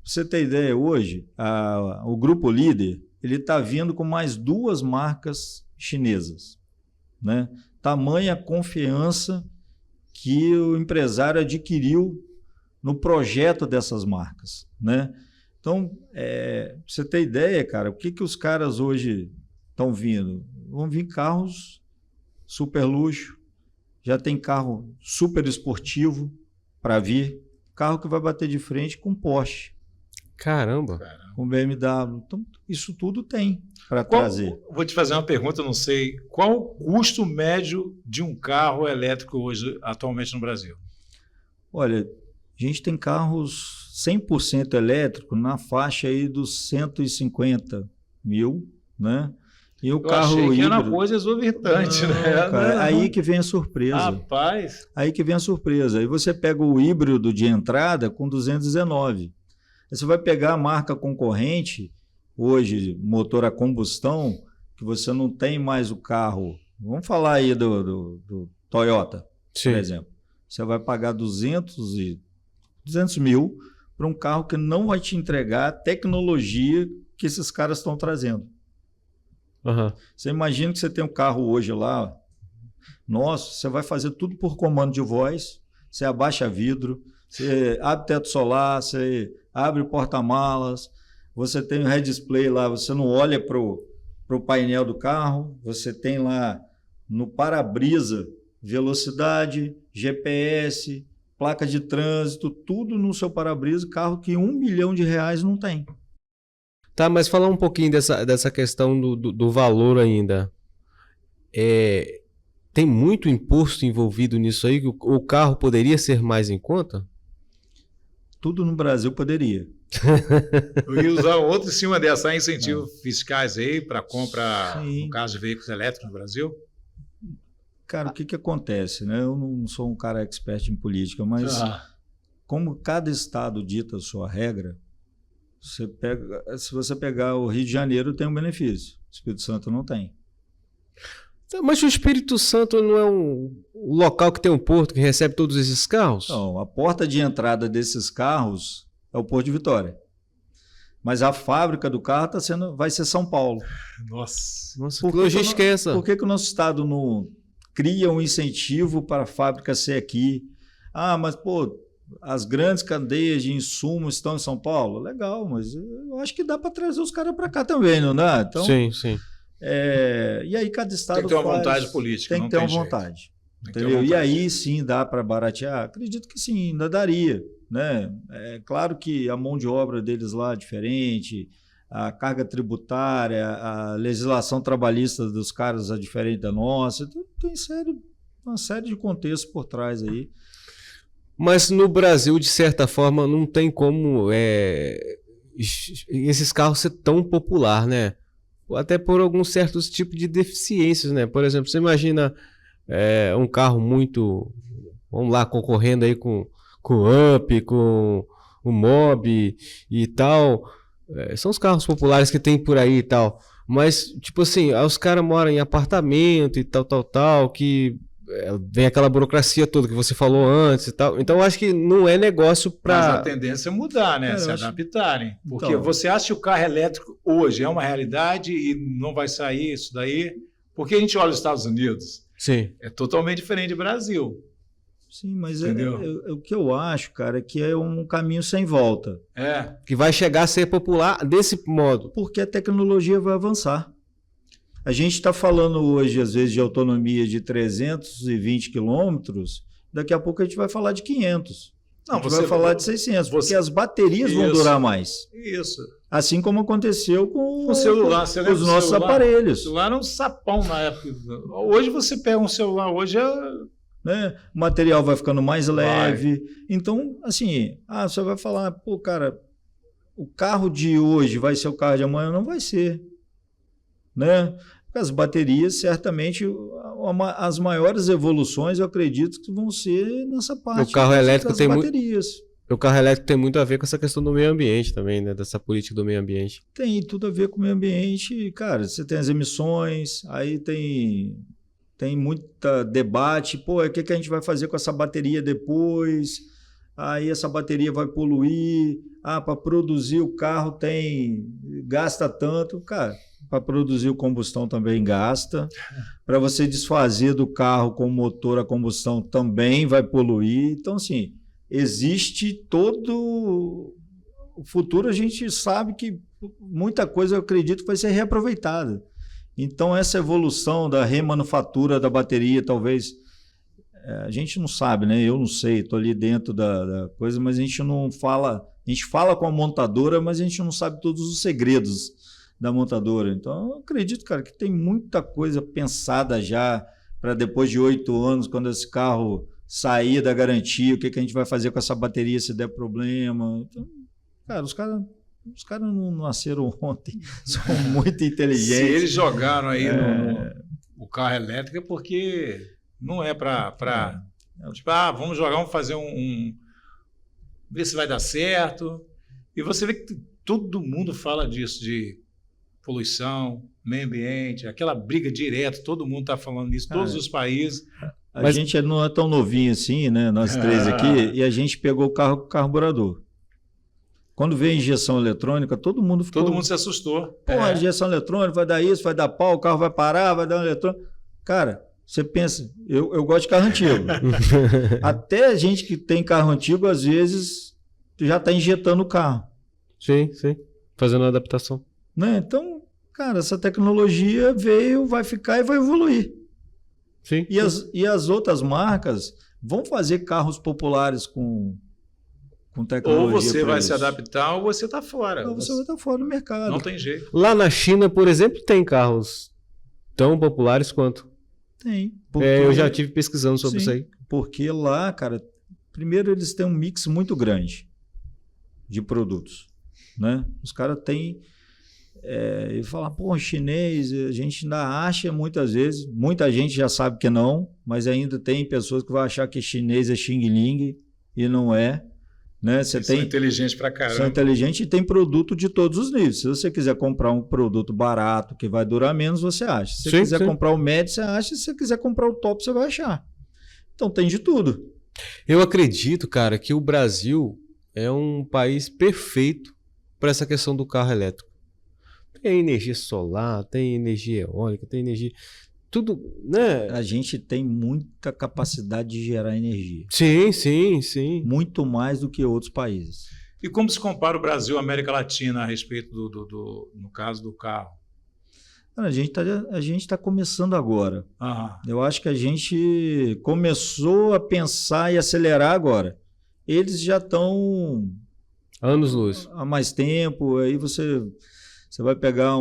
você ter ideia, hoje, o grupo líder ele está vindo com mais 2 marcas chinesas. Né? Tamanha confiança que o empresário adquiriu no projeto dessas marcas, né? Então, pra você ter ideia, cara, o que os caras hoje estão vindo? Vão vir carros super luxo, já tem carro super esportivo para vir, carro que vai bater de frente com Porsche. Caramba! com BMW. Então, isso tudo tem para trazer. Vou te fazer uma pergunta, não sei. Qual o custo médio de um carro elétrico hoje, atualmente no Brasil? Olha, a gente tem carros 100% elétrico na faixa aí dos 150 mil, né? E o carro achei que híbrido... era uma coisa exorbitante, né? Cara, Não. aí que vem a surpresa. Rapaz, Aí que vem a surpresa. Aí você pega o híbrido de entrada com 219. Aí você vai pegar a marca concorrente, hoje, motor a combustão, que você não tem mais o carro. Vamos falar aí do Toyota, Sim. por exemplo. Você vai pagar 200 mil para um carro que não vai te entregar a tecnologia que esses caras estão trazendo. Aham. Você imagina que você tem um carro hoje lá, nossa, você vai fazer tudo por comando de voz, você abaixa vidro, você abre teto solar, você abre o porta-malas, você tem o head display lá, você não olha para o painel do carro, você tem lá no para-brisa velocidade, GPS, placa de trânsito, tudo no seu para-brisa, carro que R$1 milhão não tem. Tá, mas falar um pouquinho dessa questão do valor ainda. Tem muito imposto envolvido nisso aí? O carro poderia ser mais em conta? Tudo no Brasil poderia. eu ia usar outro em cima dessa, incentivos fiscais aí para compra, Sim. no caso de veículos elétricos no Brasil? Cara, o que acontece, né? Eu não sou um cara expert em política, mas como cada estado dita a sua regra, se você pegar o Rio de Janeiro, tem um benefício. O Espírito Santo não tem. Mas o Espírito Santo não é um local que tem um porto que recebe todos esses carros? Não, a porta de entrada desses carros é o Porto de Vitória. Mas a fábrica do carro vai ser São Paulo. Nossa. Nossa, Por que logística é essa? Por que o nosso estado não cria um incentivo para a fábrica ser aqui? Ah, mas pô, as grandes cadeias de insumos estão em São Paulo? Legal, mas eu acho que dá para trazer os caras para cá também, não dá? Então, sim, sim. e aí cada estado tem que ter uma vontade política. Tem que ter uma vontade. Entendeu? E aí sim dá para baratear? Acredito que sim, ainda daria. Né? É claro que a mão de obra deles lá é diferente, a carga tributária, a legislação trabalhista dos caras é diferente da nossa. Então, tem uma série de contextos por trás aí. Mas no Brasil, de certa forma, não tem como esses carros ser tão popular, né? Até por alguns certos tipos de deficiências, né? Por exemplo, você imagina um carro muito, vamos lá, concorrendo aí com o Up, com o Mob e tal. São os carros populares que tem por aí e tal. Mas, tipo assim, os caras moram em apartamento e tal, que vem aquela burocracia toda que você falou antes e tal. Então, eu acho que não é negócio para... Mas a tendência é mudar, né? Se adaptarem. Porque Então, você acha que o carro elétrico hoje é uma realidade e não vai sair isso daí? Porque a gente olha os Estados Unidos, Sim. é totalmente diferente do Brasil. Sim, mas Entendeu? o que eu acho, cara, é que é um caminho sem volta. Que vai chegar a ser popular desse modo. Porque a tecnologia vai avançar. A gente está falando hoje, às vezes, de autonomia de 320 quilômetros, daqui a pouco a gente vai falar de 500. Não, a gente vai falar de 600, porque as baterias vão durar mais. Isso. Assim como aconteceu com O celular, os nossos aparelhos. O celular era um sapão na época. Hoje você pega um celular, hoje né? O material vai ficando mais leve. Então, assim, você vai falar, pô, cara, o carro de hoje vai ser o carro de amanhã? Não vai ser. Né? Porque as baterias, certamente, as maiores evoluções, eu acredito que vão ser nessa parte. O carro elétrico tem baterias. O carro elétrico tem muito a ver com essa questão do meio ambiente também, né? Dessa política do meio ambiente. Tem tudo a ver com o meio ambiente. Cara, você tem as emissões, aí tem muito debate. Pô, o que a gente vai fazer com essa bateria depois? Aí essa bateria vai poluir. Para produzir o carro gasta tanto. Cara, para produzir o combustão também gasta. Para você desfazer do carro com motor a combustão também vai poluir. Então, assim, existe todo o futuro. A gente sabe que muita coisa, eu acredito, vai ser reaproveitada. Então, essa evolução da remanufatura da bateria, talvez, a gente não sabe, né? Eu não sei, estou ali dentro da coisa, mas a gente não fala A gente fala com a montadora, mas a gente não sabe todos os segredos da montadora. Então, eu acredito, cara, que tem muita coisa pensada já para depois de 8 anos, quando esse carro sair da garantia, o que a gente vai fazer com essa bateria se der problema. Então, cara, os caras não nasceram ontem, são muito inteligentes. Se eles jogaram aí no carro elétrico é porque não é para tipo, vamos jogar, vamos fazer ver se vai dar certo. E você vê que todo mundo fala disso, de poluição, meio ambiente, aquela briga direta, todo mundo está falando nisso, todos os países. A gente não é tão novinho assim, né? Nós 3 aqui, e a gente pegou o carro com carburador. Quando veio a injeção eletrônica, todo mundo se assustou. Pô, a injeção eletrônica vai dar isso, vai dar pau, o carro vai parar, vai dar um eletrônico. Cara, você pensa, eu gosto de carro antigo. Até a gente que tem carro antigo, às vezes, já está injetando o carro. Sim, fazendo a adaptação. Né? Então, cara, essa tecnologia veio, vai ficar e vai evoluir. Sim. E as outras marcas vão fazer carros populares com tecnologia. Ou você vai se adaptar ou você está fora. Ou você vai estar fora do mercado. Não tem jeito. Lá na China, por exemplo, tem carros tão populares quanto? Tem. Eu já estive pesquisando sobre isso aí. Porque lá, cara, primeiro eles têm um mix muito grande de produtos. Né? Os caras têm... e falar, pô, chinês, a gente ainda acha muitas vezes, muita gente já sabe que não, mas ainda tem pessoas que vão achar que chinês é Xing Ling e não é. Né? São inteligentes pra caramba. São inteligentes e tem produto de todos os níveis. Se você quiser comprar um produto barato que vai durar menos, você acha. Se você quiser comprar o médio, você acha. Se você quiser comprar o top, você vai achar. Então tem de tudo. Eu acredito, cara, que o Brasil é um país perfeito para essa questão do carro elétrico. Tem energia solar, tem energia eólica, tem energia... Tudo, né? A gente tem muita capacidade de gerar energia. Sim. Muito mais do que outros países. E como se compara o Brasil e a América Latina a respeito no caso do carro? A gente tá começando agora. Aham. Eu acho que a gente começou a pensar e acelerar agora. Eles já estão... anos-luz. Há mais tempo. Aí você vai pegar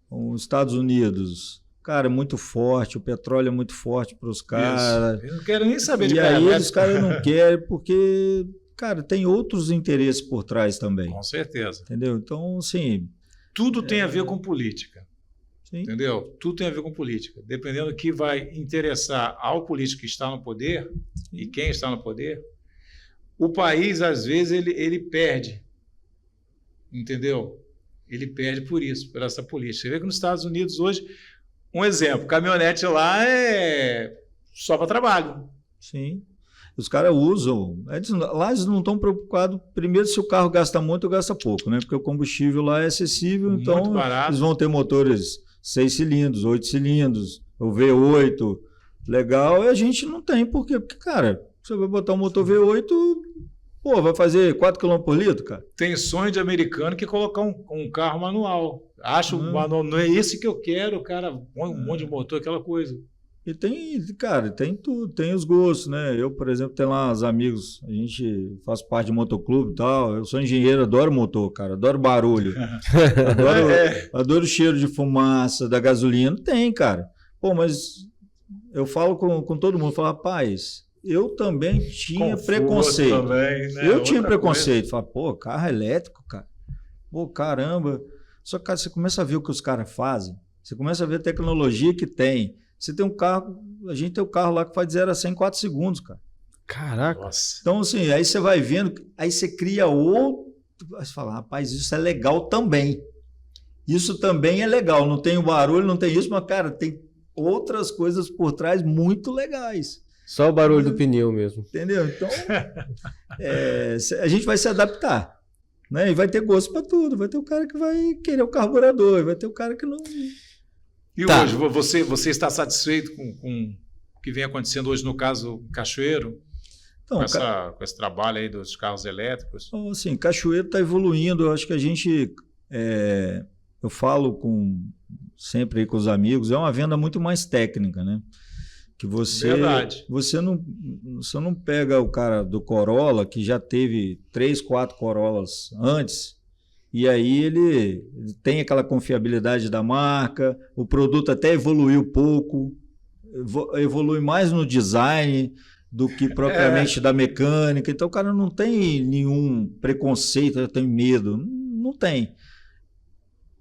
os Estados Unidos... Cara, é muito forte, o petróleo é muito forte para os caras. Eu não quero nem saber de E carro aí elétrico. os caras não querem porque, cara, tem outros interesses por trás também. Com certeza. Entendeu? Então, assim... Tudo tem a ver com política. Sim. Entendeu? Tudo tem a ver com política. Dependendo do que vai interessar ao político que está no poder e quem está no poder, o país, às vezes, ele perde. Entendeu? Ele perde por isso, por essa política. Você vê que nos Estados Unidos hoje... Um exemplo, caminhonete lá é só para trabalho. Sim. Os caras usam. Lá eles não estão preocupados, primeiro, se o carro gasta muito ou gasta pouco, né? Porque o combustível lá é acessível, Muito então barato. eles vão ter motores 6 cilindros, 8 cilindros, o V8, legal, e a gente não tem. Por quê? Porque, cara, você vai botar um motor V8, pô, vai fazer 4 km por litro, cara. Tem sonho de americano que colocar um carro manual. Acho o manual, não é esse que eu quero, o cara põe um monte de motor, aquela coisa. E tem, cara, tem tudo, tem os gostos, né? Eu, por exemplo, tenho lá uns amigos, a gente faz parte de motoclube e tal, eu sou engenheiro, adoro motor, cara, adoro barulho, adoro o cheiro de fumaça, da gasolina, tem, cara. Pô, mas eu falo com todo mundo, falo, rapaz, eu também tinha preconceito. Também, né? Eu tinha preconceito, falo, pô, carro elétrico, cara, pô, caramba. Só que, cara, você começa a ver o que os caras fazem, você começa a ver a tecnologia que tem. Você tem um carro, a gente tem um carro lá que faz de 0 a 100 em 4 segundos, cara. Caraca. Nossa. Então, assim, aí você vai vendo, aí você cria outro, você fala, rapaz, isso é legal também. Isso também é legal, não tem o barulho, não tem isso, mas, cara, tem outras coisas por trás muito legais. Só o barulho do pneu mesmo. Entendeu? Então, a gente vai se adaptar. Né? E vai ter gosto para tudo. Vai ter o cara que vai querer o carburador, vai ter o cara que não... E hoje, você está satisfeito com o que vem acontecendo hoje no caso Cachoeiro? Então, com esse trabalho aí dos carros elétricos? Então, assim, Cachoeiro está evoluindo. Eu acho que a gente... eu falo sempre aí com os amigos, é uma venda muito mais técnica, né? Que você Verdade. você não pega o cara do Corolla, que já teve 3, 4 Corollas antes, e aí ele tem aquela confiabilidade da marca, o produto até evoluiu pouco, evolui mais no design do que propriamente da mecânica, então o cara não tem nenhum preconceito, tem medo, não tem.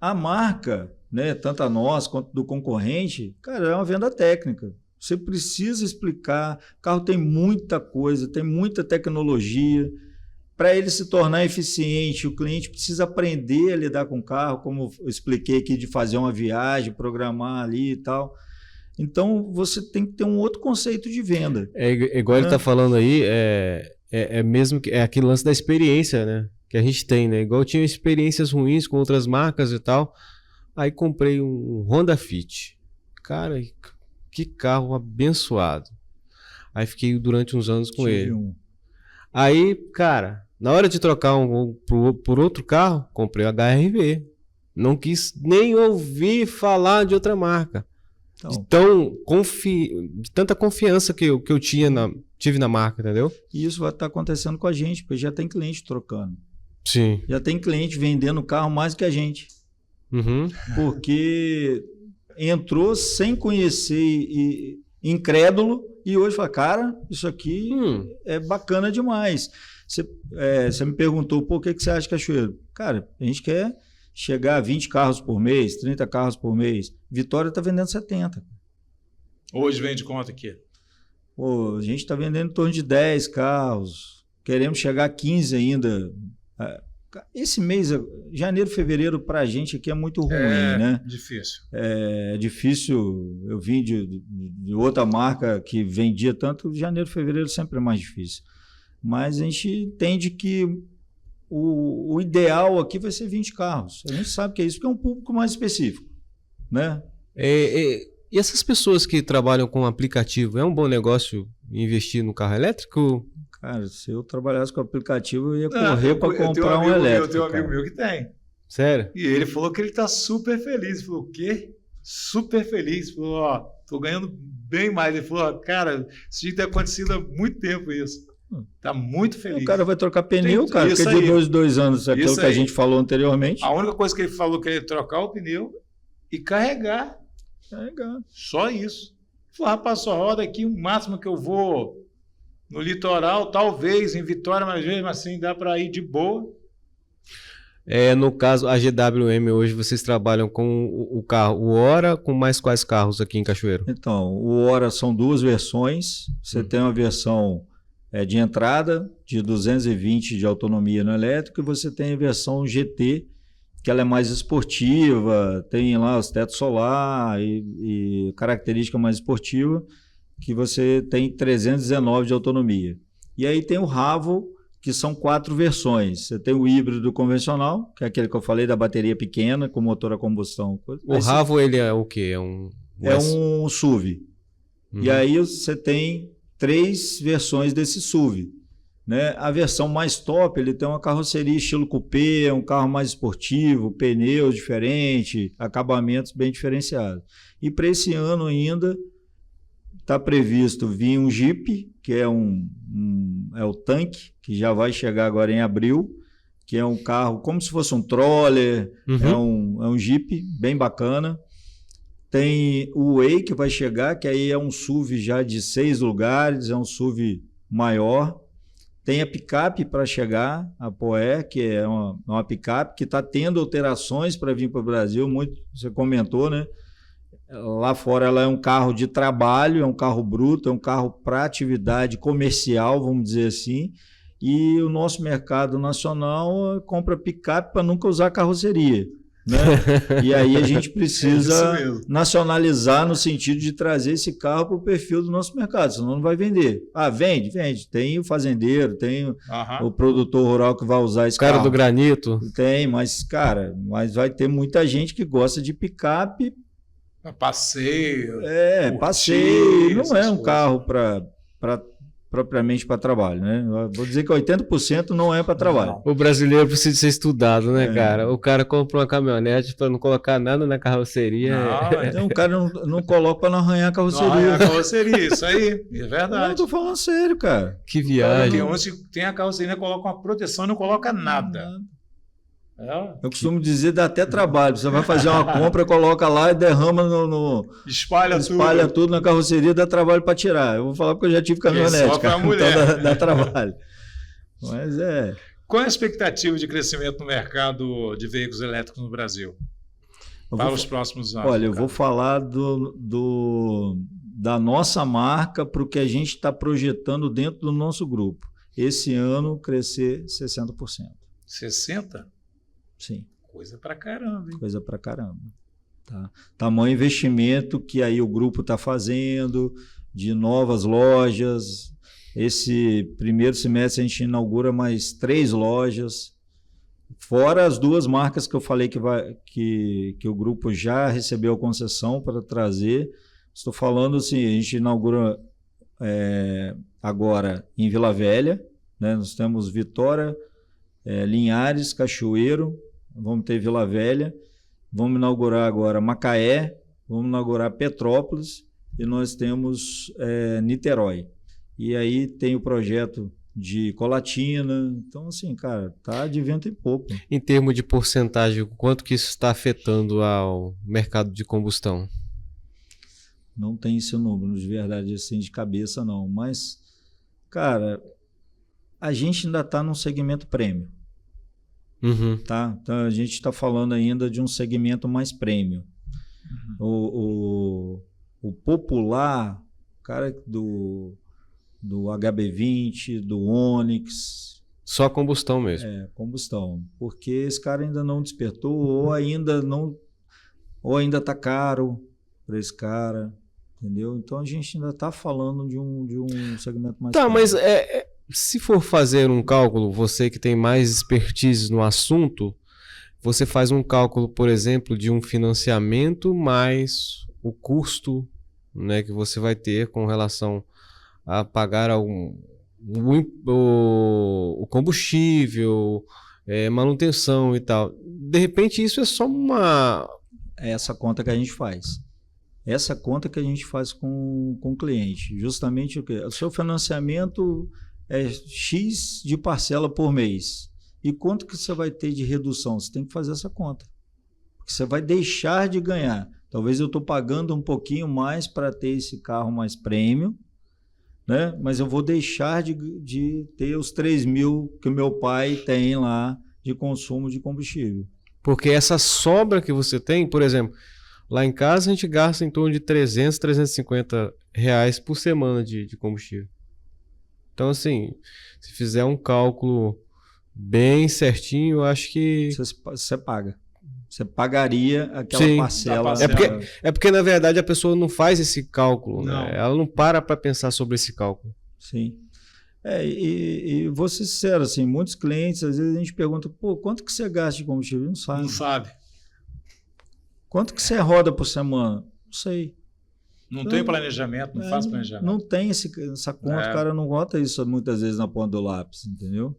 A marca, né, tanto a nossa quanto do concorrente, cara, é uma venda técnica. Você precisa explicar, o carro tem muita coisa, tem muita tecnologia. Para ele se tornar eficiente, o cliente precisa aprender a lidar com o carro, como eu expliquei aqui, de fazer uma viagem, programar ali e tal. Então, você tem que ter um outro conceito de venda. É igual ele está falando aí, mesmo que é aquele lance da experiência, né? Que a gente tem, né? Igual eu tinha experiências ruins com outras marcas e tal. Aí comprei um Honda Fit. Cara, que carro abençoado. Aí fiquei durante uns anos com ele. Aí, cara, na hora de trocar por outro carro, comprei o HRV. Não quis nem ouvir falar de outra marca. Então, de tanta confiança que eu tive na marca, entendeu? E isso vai estar acontecendo com a gente, porque já tem cliente trocando. Sim. Já tem cliente vendendo carro mais que a gente. Uhum. Porque entrou sem conhecer e incrédulo e hoje fala, cara, isso aqui é bacana demais. Você me perguntou, por que você acha Cachoeiro? Cara, a gente quer chegar a 20 carros por mês, 30 carros por mês. Vitória está vendendo 70. Hoje vende quanto aqui? Pô, a gente está vendendo em torno de 10 carros. Queremos chegar a 15 ainda. Esse mês, janeiro, fevereiro, para a gente aqui é muito ruim, né? Difícil. É difícil. Eu vim de outra marca que vendia tanto, janeiro, fevereiro sempre é mais difícil. Mas a gente entende que o ideal aqui vai ser 20 carros. A gente sabe que é isso, porque é um público mais específico, né? E essas pessoas que trabalham com aplicativo, é um bom negócio investir no carro elétrico? Cara, se eu trabalhasse com aplicativo, eu ia correr para comprar um elétrico. Eu tenho um amigo meu que tem. Sério? E ele falou que ele está super feliz. Ele falou, o quê? Super feliz. Ele falou, ó, tô ganhando bem mais. Ele falou, ó, cara, isso tinha que ter acontecido há muito tempo isso. Tá muito feliz. O cara vai trocar pneu, cara, porque de 2 anos, aquilo que a gente falou anteriormente. A única coisa que ele falou que é trocar o pneu e carregar. Só isso. Ele falou, rapaz, só roda aqui, o máximo que eu vou no litoral, talvez em Vitória, mas mesmo assim dá para ir de boa. No caso, a GWM hoje vocês trabalham com o carro, o Hora, com mais quais carros aqui em Cachoeiro? Então, o Hora são 2 versões. Você tem uma versão de entrada, de 220 de autonomia no elétrico, e você tem a versão GT, que ela é mais esportiva, tem lá os tetos solar e característica mais esportiva, que você tem 319 de autonomia. E aí tem o Ravo, que são 4 versões. Você tem o híbrido convencional, que é aquele que eu falei da bateria pequena, com motor a combustão. O Ravo, ele é o quê? É um SUV. E aí você tem 3 versões desse SUV. Né? A versão mais top, ele tem uma carroceria estilo coupé, é um carro mais esportivo, pneus diferentes, acabamentos bem diferenciados. E para esse ano ainda está previsto vir um Jeep, que é o tanque, que já vai chegar agora em abril, que é um carro como se fosse um Troller, é um Jeep bem bacana. Tem o Way, que vai chegar, que aí é um SUV já de 6 lugares, é um SUV maior. Tem a picape para chegar, a Poé, que é uma picape que está tendo alterações para vir para o Brasil, muito, você comentou, né? Lá fora ela é um carro de trabalho, é um carro bruto, é um carro para atividade comercial, vamos dizer assim, e o nosso mercado nacional compra picape para nunca usar carroceria. Né? E aí a gente precisa nacionalizar no sentido de trazer esse carro para o perfil do nosso mercado, senão não vai vender. Vende. Tem o fazendeiro, tem o produtor rural que vai usar esse carro. Cara do granito. Tem, mas vai ter muita gente que gosta de picape. Passeio. Passeio. Não é um carro para propriamente para trabalho, né? Eu vou dizer que 80% não é para trabalho. O brasileiro precisa ser estudado, né, É. cara? O cara compra uma caminhonete para não colocar nada na carroceria. Não, Então o cara não coloca para não arranhar a carroceria. Não, é a carroceria, isso aí, é Não, verdade. eu tô falando sério, cara. Que Tem viagem. uns que tem a carroceria, coloca uma proteção e não coloca nada. É, Eu costumo dizer, dá até trabalho. Você vai fazer uma compra, coloca lá e derrama espalha tudo na carroceria, dá trabalho para tirar. Eu vou falar porque eu já tive caminhonete, só pra cara. mulher. Então dá trabalho. Mas é... Qual é a expectativa de crescimento no mercado de veículos elétricos no Brasil Eu para vou os próximos anos? Olha, eu cara? vou falar da nossa marca para o que a gente está projetando dentro do nosso grupo. Esse ano, crescer 60%. 60? Sim, Coisa pra caramba, hein? coisa para caramba. Tá? Tamanho investimento que aí o grupo está fazendo, de novas lojas. Esse primeiro semestre a gente inaugura mais 3 lojas, fora as 2 marcas que eu falei que o grupo já recebeu a concessão para trazer. Estou falando assim, a gente inaugura agora em Vila Velha, né? Nós temos Vitória, Linhares, Cachoeiro, vamos ter Vila Velha, vamos inaugurar agora Macaé, vamos inaugurar Petrópolis e nós temos Niterói. E aí tem o projeto de Colatina. Então, assim, cara, tá de vento em popa. Em termos de porcentagem, quanto que isso está afetando ao mercado de combustão? Não tem esse número, de verdade, assim, de cabeça, não. Mas, cara, a gente ainda está num segmento premium, Uhum. tá? Então, a gente está falando ainda de um segmento mais premium. O popular, o cara do HB20, do Onix, Só combustão mesmo. combustão. Porque esse cara ainda não despertou, ou ainda está caro para esse cara, entendeu? Então a gente ainda está falando de um segmento mais Tá, caro. mas se for fazer um cálculo, você que tem mais expertise no assunto, você faz um cálculo, por exemplo, de um financiamento mais o custo, né, que você vai ter com relação a pagar o combustível, manutenção e tal. De repente isso é só uma... É essa conta que a gente faz. Essa conta que a gente faz com o cliente. Justamente o quê? O seu financiamento é X de parcela por mês. E quanto que você vai ter de redução? Você tem que fazer essa conta. Porque você vai deixar de ganhar. Talvez eu estou pagando um pouquinho mais para ter esse carro mais premium, né? Mas eu vou deixar de ter os 3 mil que o meu pai tem lá de consumo de combustível. Porque essa sobra que você tem, por exemplo, lá em casa a gente gasta em torno de 300, 350 reais por semana de combustível. Então, assim, se fizer um cálculo bem certinho, eu acho que... Você paga. Você pagaria aquela Sim, parcela. É porque, na verdade, a pessoa não faz esse cálculo, Não. né? Ela não para pensar sobre esse cálculo. Sim. E vou ser sincero, assim, muitos clientes, às vezes a gente pergunta, pô, quanto que você gasta de combustível? Não sabe. Não sabe. Quanto que você roda por semana? Não sei. Não tem planejamento, não faz planejamento. Não tem essa conta, o cara não bota isso muitas vezes na ponta do lápis, entendeu?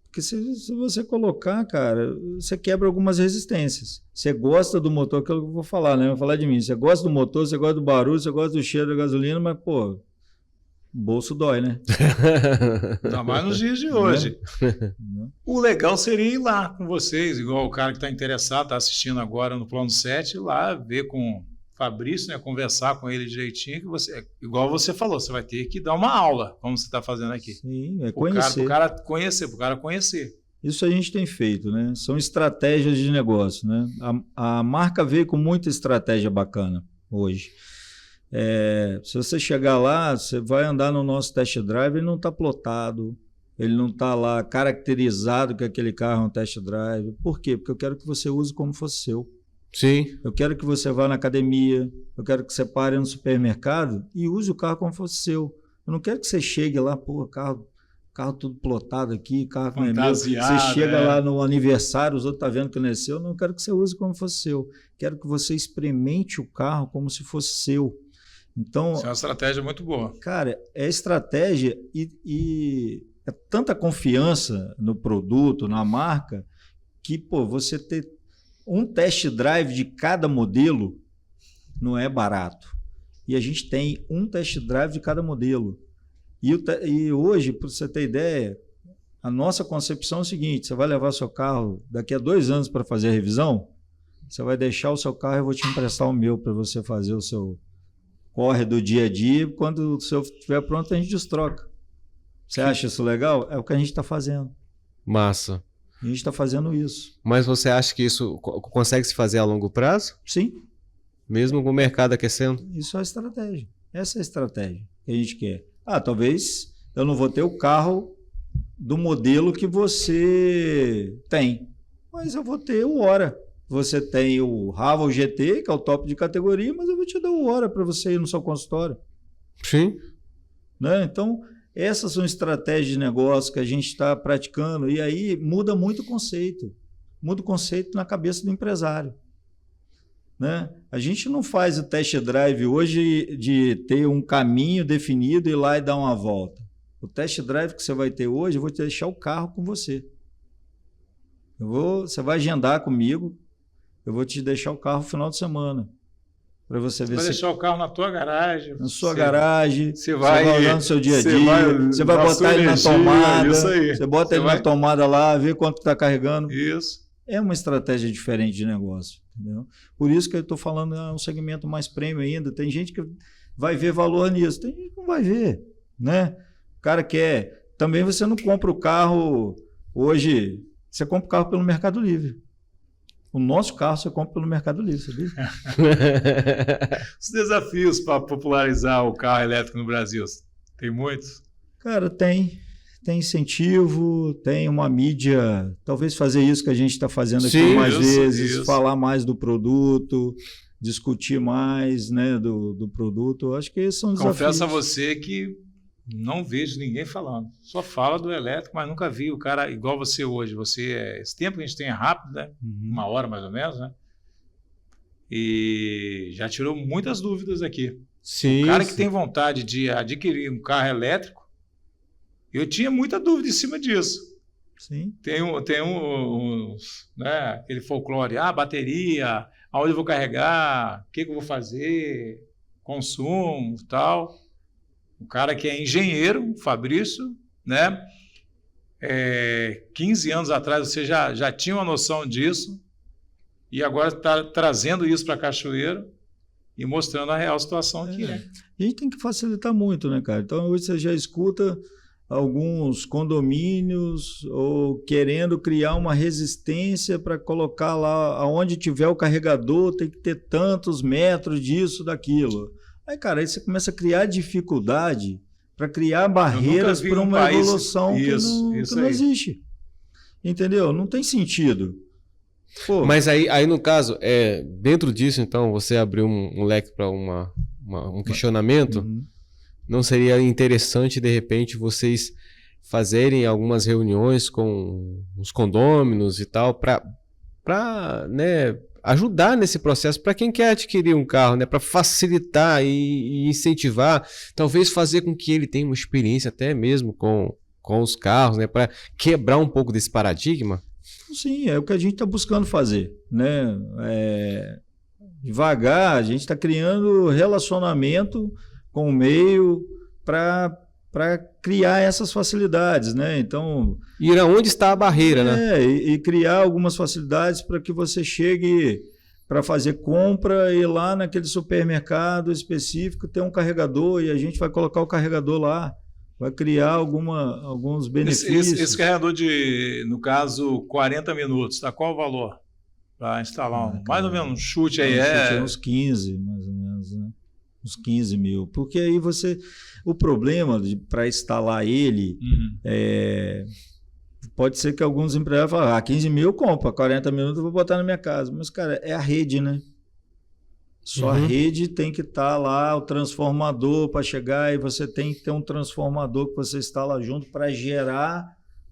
Porque se você colocar, cara, você quebra algumas resistências. Você gosta do motor, aquilo que eu vou falar, né? Eu vou falar de mim. Você gosta do motor, você gosta do barulho, você gosta do cheiro da gasolina, mas, pô, o bolso dói, né? Ainda mais nos dias de hoje. O legal seria ir lá com vocês, igual o cara que está interessado, está assistindo agora no Plano 7, ir lá ver com o Fabrício, né, conversar com ele direitinho, que você, igual você falou, você vai ter que dar uma aula, como você está fazendo aqui. Sim, é Para conhecer. o cara conhecer. Isso a gente tem feito, né? São estratégias de negócio, né? A marca veio com muita estratégia bacana hoje. Se você chegar lá, você vai andar no nosso test drive, ele não está plotado, ele não está lá caracterizado que aquele carro é um test drive. Por quê? Porque eu quero que você use como fosse seu. Sim. Eu quero que você vá na academia, eu quero que você pare no supermercado e use o carro como fosse seu. Eu não quero que você chegue lá, pô, carro tudo plotado aqui, carro que não é meu. Você chega lá no aniversário, os outros estão vendo que não é seu. Eu não quero que você use como fosse seu. Quero que você experimente o carro como se fosse seu. Então, Isso é uma estratégia muito boa. cara, é estratégia e é tanta confiança no produto, na marca, que pô, você ter um test drive de cada modelo não é barato. E a gente tem um test drive de cada modelo. E hoje, para você ter ideia, a nossa concepção é o seguinte: você vai levar seu carro daqui a 2 anos para fazer a revisão, você vai deixar o seu carro e eu vou te emprestar o meu para você fazer o seu corre do dia a dia. Quando o seu estiver pronto, a gente destroca. Você acha isso legal? É o que a gente está fazendo. Massa. A gente está fazendo isso. Mas você acha que isso consegue se fazer a longo prazo? Sim, Mesmo com o mercado aquecendo? isso é a estratégia. Essa é a estratégia que a gente quer. Talvez eu não vou ter o carro do modelo que você tem, mas eu vou ter o Hora. Você tem o Raval GT, que é o top de categoria, mas eu vou te dar o Hora para você ir no seu consultório. Sim. Né? Então, essas são estratégias de negócio que a gente está praticando, e aí muda muito o conceito. Muda o conceito na cabeça do empresário. Né? A gente não faz o test drive hoje de ter um caminho definido e ir lá e dar uma volta. O test drive que você vai ter hoje, eu vou te deixar o carro com você. Você vai agendar comigo, eu vou te deixar o carro no final de semana. Para você ver Vai se deixar o carro na tua garagem. na sua garagem, Você vai olhando no seu dia a você dia, você vai dar botar sua ele na energia, tomada, isso aí. você bota Você ele vai- na tomada lá, vê quanto está carregando. Isso. É uma estratégia diferente de negócio, entendeu? Por isso que eu estou falando, é um segmento mais premium ainda. Tem gente que vai ver valor nisso, tem gente que não vai ver, né? O cara quer... Também você não compra o carro hoje, você compra o carro pelo Mercado Livre. O nosso carro você compra pelo Mercado Livre, sabia? Os desafios para popularizar o carro elétrico no Brasil, tem muitos? Cara, tem incentivo, tem uma mídia, talvez fazer isso que a gente está fazendo aqui Sim, mais isso, vezes, isso. falar mais do produto, discutir mais, né, do produto. Eu acho que esses são os Confesso a desafios. você que não vejo ninguém falando. Só fala do elétrico, mas nunca vi o cara igual você hoje. Esse tempo que a gente tem é rápido, né? Uhum. 1 hora mais ou menos, né? E já tirou muitas dúvidas aqui. Sim. O cara que tem vontade de adquirir um carro elétrico, eu tinha muita dúvida em cima disso. Sim. Tem uns, né, aquele folclore, bateria, aonde eu vou carregar, o que eu vou fazer, consumo e tal. O cara que é engenheiro, Fabrício, né? 15 anos atrás você já tinha uma noção disso e agora está trazendo isso para Cachoeiro e mostrando a real situação aqui, né? A gente tem que facilitar muito, né, cara? Então, hoje você já escuta alguns condomínios ou querendo criar uma resistência para colocar lá, aonde tiver o carregador, tem que ter tantos metros disso, daquilo. Aí, cara, aí você começa a criar dificuldade para criar barreiras vi para um uma país- evolução que Isso não aí. existe. Entendeu? Não tem sentido. Pô, Mas aí, no caso, dentro disso, então, você abriu um leque para um questionamento. uhum. Não seria interessante, de repente, vocês fazerem algumas reuniões com os condôminos e tal, para né, ajudar nesse processo, para quem quer adquirir um carro, né, para facilitar e incentivar, talvez fazer com que ele tenha uma experiência até mesmo com os carros, né, para quebrar um pouco desse paradigma? Sim, é o que a gente está buscando fazer, né? Devagar, a gente está criando relacionamento com o meio para criar essas facilidades, né? Então, E aonde está a barreira, né? e criar algumas facilidades para que você chegue para fazer compra e lá naquele supermercado específico ter um carregador e a gente vai colocar o carregador lá, vai criar alguns benefícios. Esse carregador de, no caso, 40 minutos, tá? Qual o valor para instalar? Mais ou menos um chute aí. Uns 15, mais ou menos, né? Uns 15 mil. Porque aí o problema para instalar ele, pode ser que alguns empresários falem, 15 mil eu compro, 40 minutos eu vou botar na minha casa. Mas, cara, é a rede, né? Só a rede tem que estar lá, o transformador para chegar, e você tem que ter um transformador que você instala junto para gerar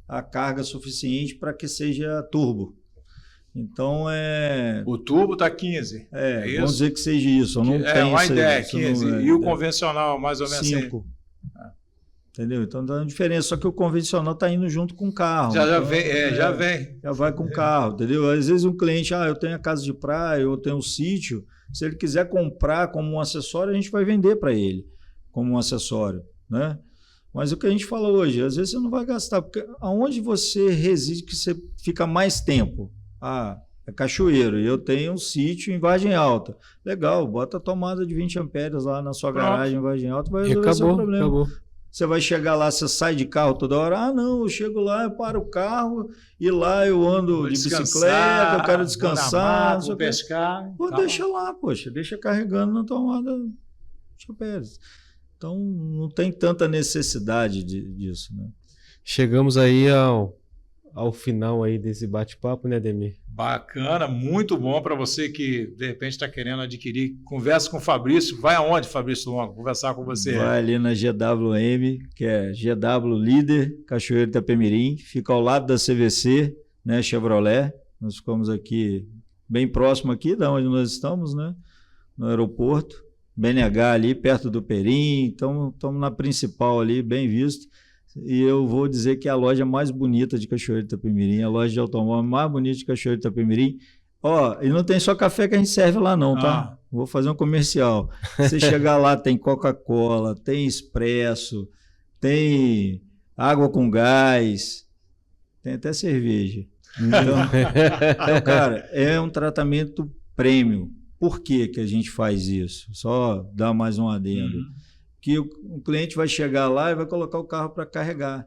a carga suficiente para que seja turbo. Então, O turbo está 15. É isso? vamos dizer que seja isso. Eu não tenho uma essa- ideia, isso 15. não é E o ideia. convencional, mais ou menos 5. Entendeu? Então dá uma diferença. Só que o convencional está indo junto com o carro. Já Então, vem, já vem. Já vai com o carro, entendeu? Às vezes um cliente, eu tenho a casa de praia, eu tenho um sítio. Se ele quiser comprar como um acessório, a gente vai vender para ele como um acessório, né? Mas o que a gente fala hoje, às vezes você não vai gastar, porque aonde você reside que você fica mais tempo? É Cachoeiro, e eu tenho um sítio em Vargem Alta. Legal, bota a tomada de 20 amperes lá na sua garagem em Vargem Alta, vai E resolver seu acabou, problema. acabou. Você vai chegar lá, você sai de carro toda hora. Não, eu chego lá, eu paro o carro e lá eu ando Vou de descansar, bicicleta, eu quero vou descansar. nadar, não sei vou o quê. pescar. Pô, Tá. deixa lá, poxa, deixa carregando na tomada de amperes. Então não tem tanta necessidade disso, né? Chegamos aí ao final aí desse bate-papo, né, Ademir? Bacana, muito bom para você que de repente está querendo adquirir. Conversa com o Fabrício. Vai aonde, Fabrício Longo? Conversar com você. Vai ali na GWM, que é GW Líder, Cachoeiro Itapemirim, fica ao lado da CVC, né, Chevrolet. Nós ficamos aqui, bem próximo aqui da onde nós estamos, né, no aeroporto. BNH ali, perto do Perim, então estamos na principal ali, bem visto. E eu vou dizer que é a loja mais bonita de Cachoeiro de Itapemirim, a loja de automóvel mais bonita de Cachoeiro de Itapemirim. E não tem só café que a gente serve lá não, tá? Vou fazer um comercial. Você chegar lá, tem Coca-Cola, tem expresso, tem água com gás, tem até cerveja. Então, cara, é um tratamento premium. Por que que a gente faz isso? Só dar mais um adendo. Que o cliente vai chegar lá e vai colocar o carro para carregar.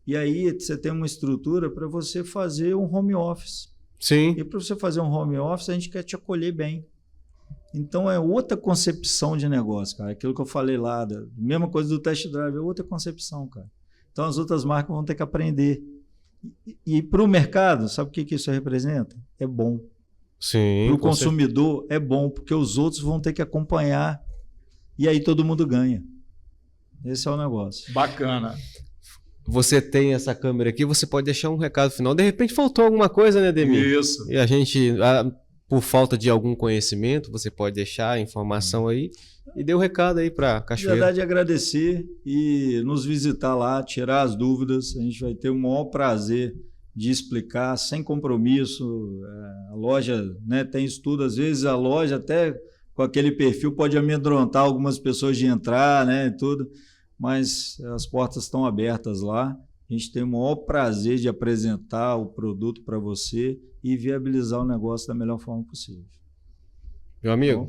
E aí você tem uma estrutura para você fazer um home office. Sim. E para você fazer um home office, a gente quer te acolher bem. Então é outra concepção de negócio, cara. Aquilo que eu falei lá, mesma coisa do test drive, é outra concepção, cara. Então as outras marcas vão ter que aprender. E para o mercado, sabe o que isso representa? É bom. Sim. Para o consumidor é bom, porque os outros vão ter que acompanhar. E aí todo mundo ganha. Esse é o negócio. Bacana. Você tem essa câmera aqui, você pode deixar um recado final. De repente faltou alguma coisa, né, Ademir? Isso. E a gente, por falta de algum conhecimento, você pode deixar a informação aí e dê o recado aí para Cachoeiro. Na verdade, é agradecer e nos visitar lá, tirar as dúvidas. A gente vai ter o maior prazer de explicar, sem compromisso. A loja, né, tem isso tudo. Às vezes a loja até com aquele perfil pode amedrontar algumas pessoas de entrar, né, e tudo. Mas as portas estão abertas lá. A gente tem o maior prazer de apresentar o produto para você e viabilizar o negócio da melhor forma possível. Meu amigo,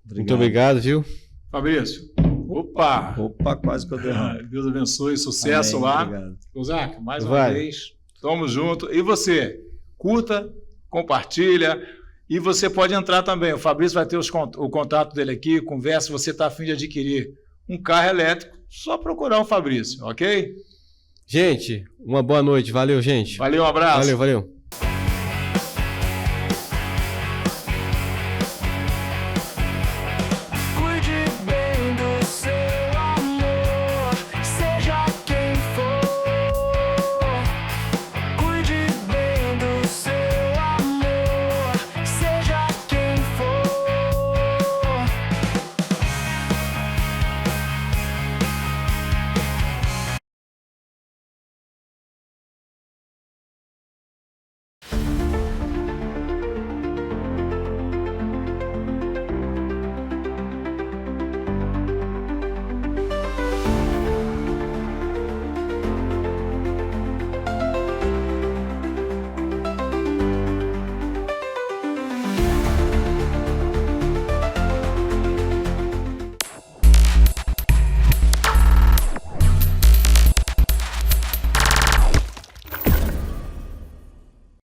Bom, muito obrigado, viu? Fabrício. Opa! Quase que eu derramo. Deus abençoe, sucesso. Amém, lá. obrigado. Ozaki, mais uma vez, tamo junto. E você, curta, compartilha. E você pode entrar também. O Fabrício vai ter o contato dele aqui, conversa. Se você está a fim de adquirir um carro elétrico, só procurar o Fabrício, ok? Gente, uma boa noite. Valeu, gente. Valeu, um abraço. Valeu.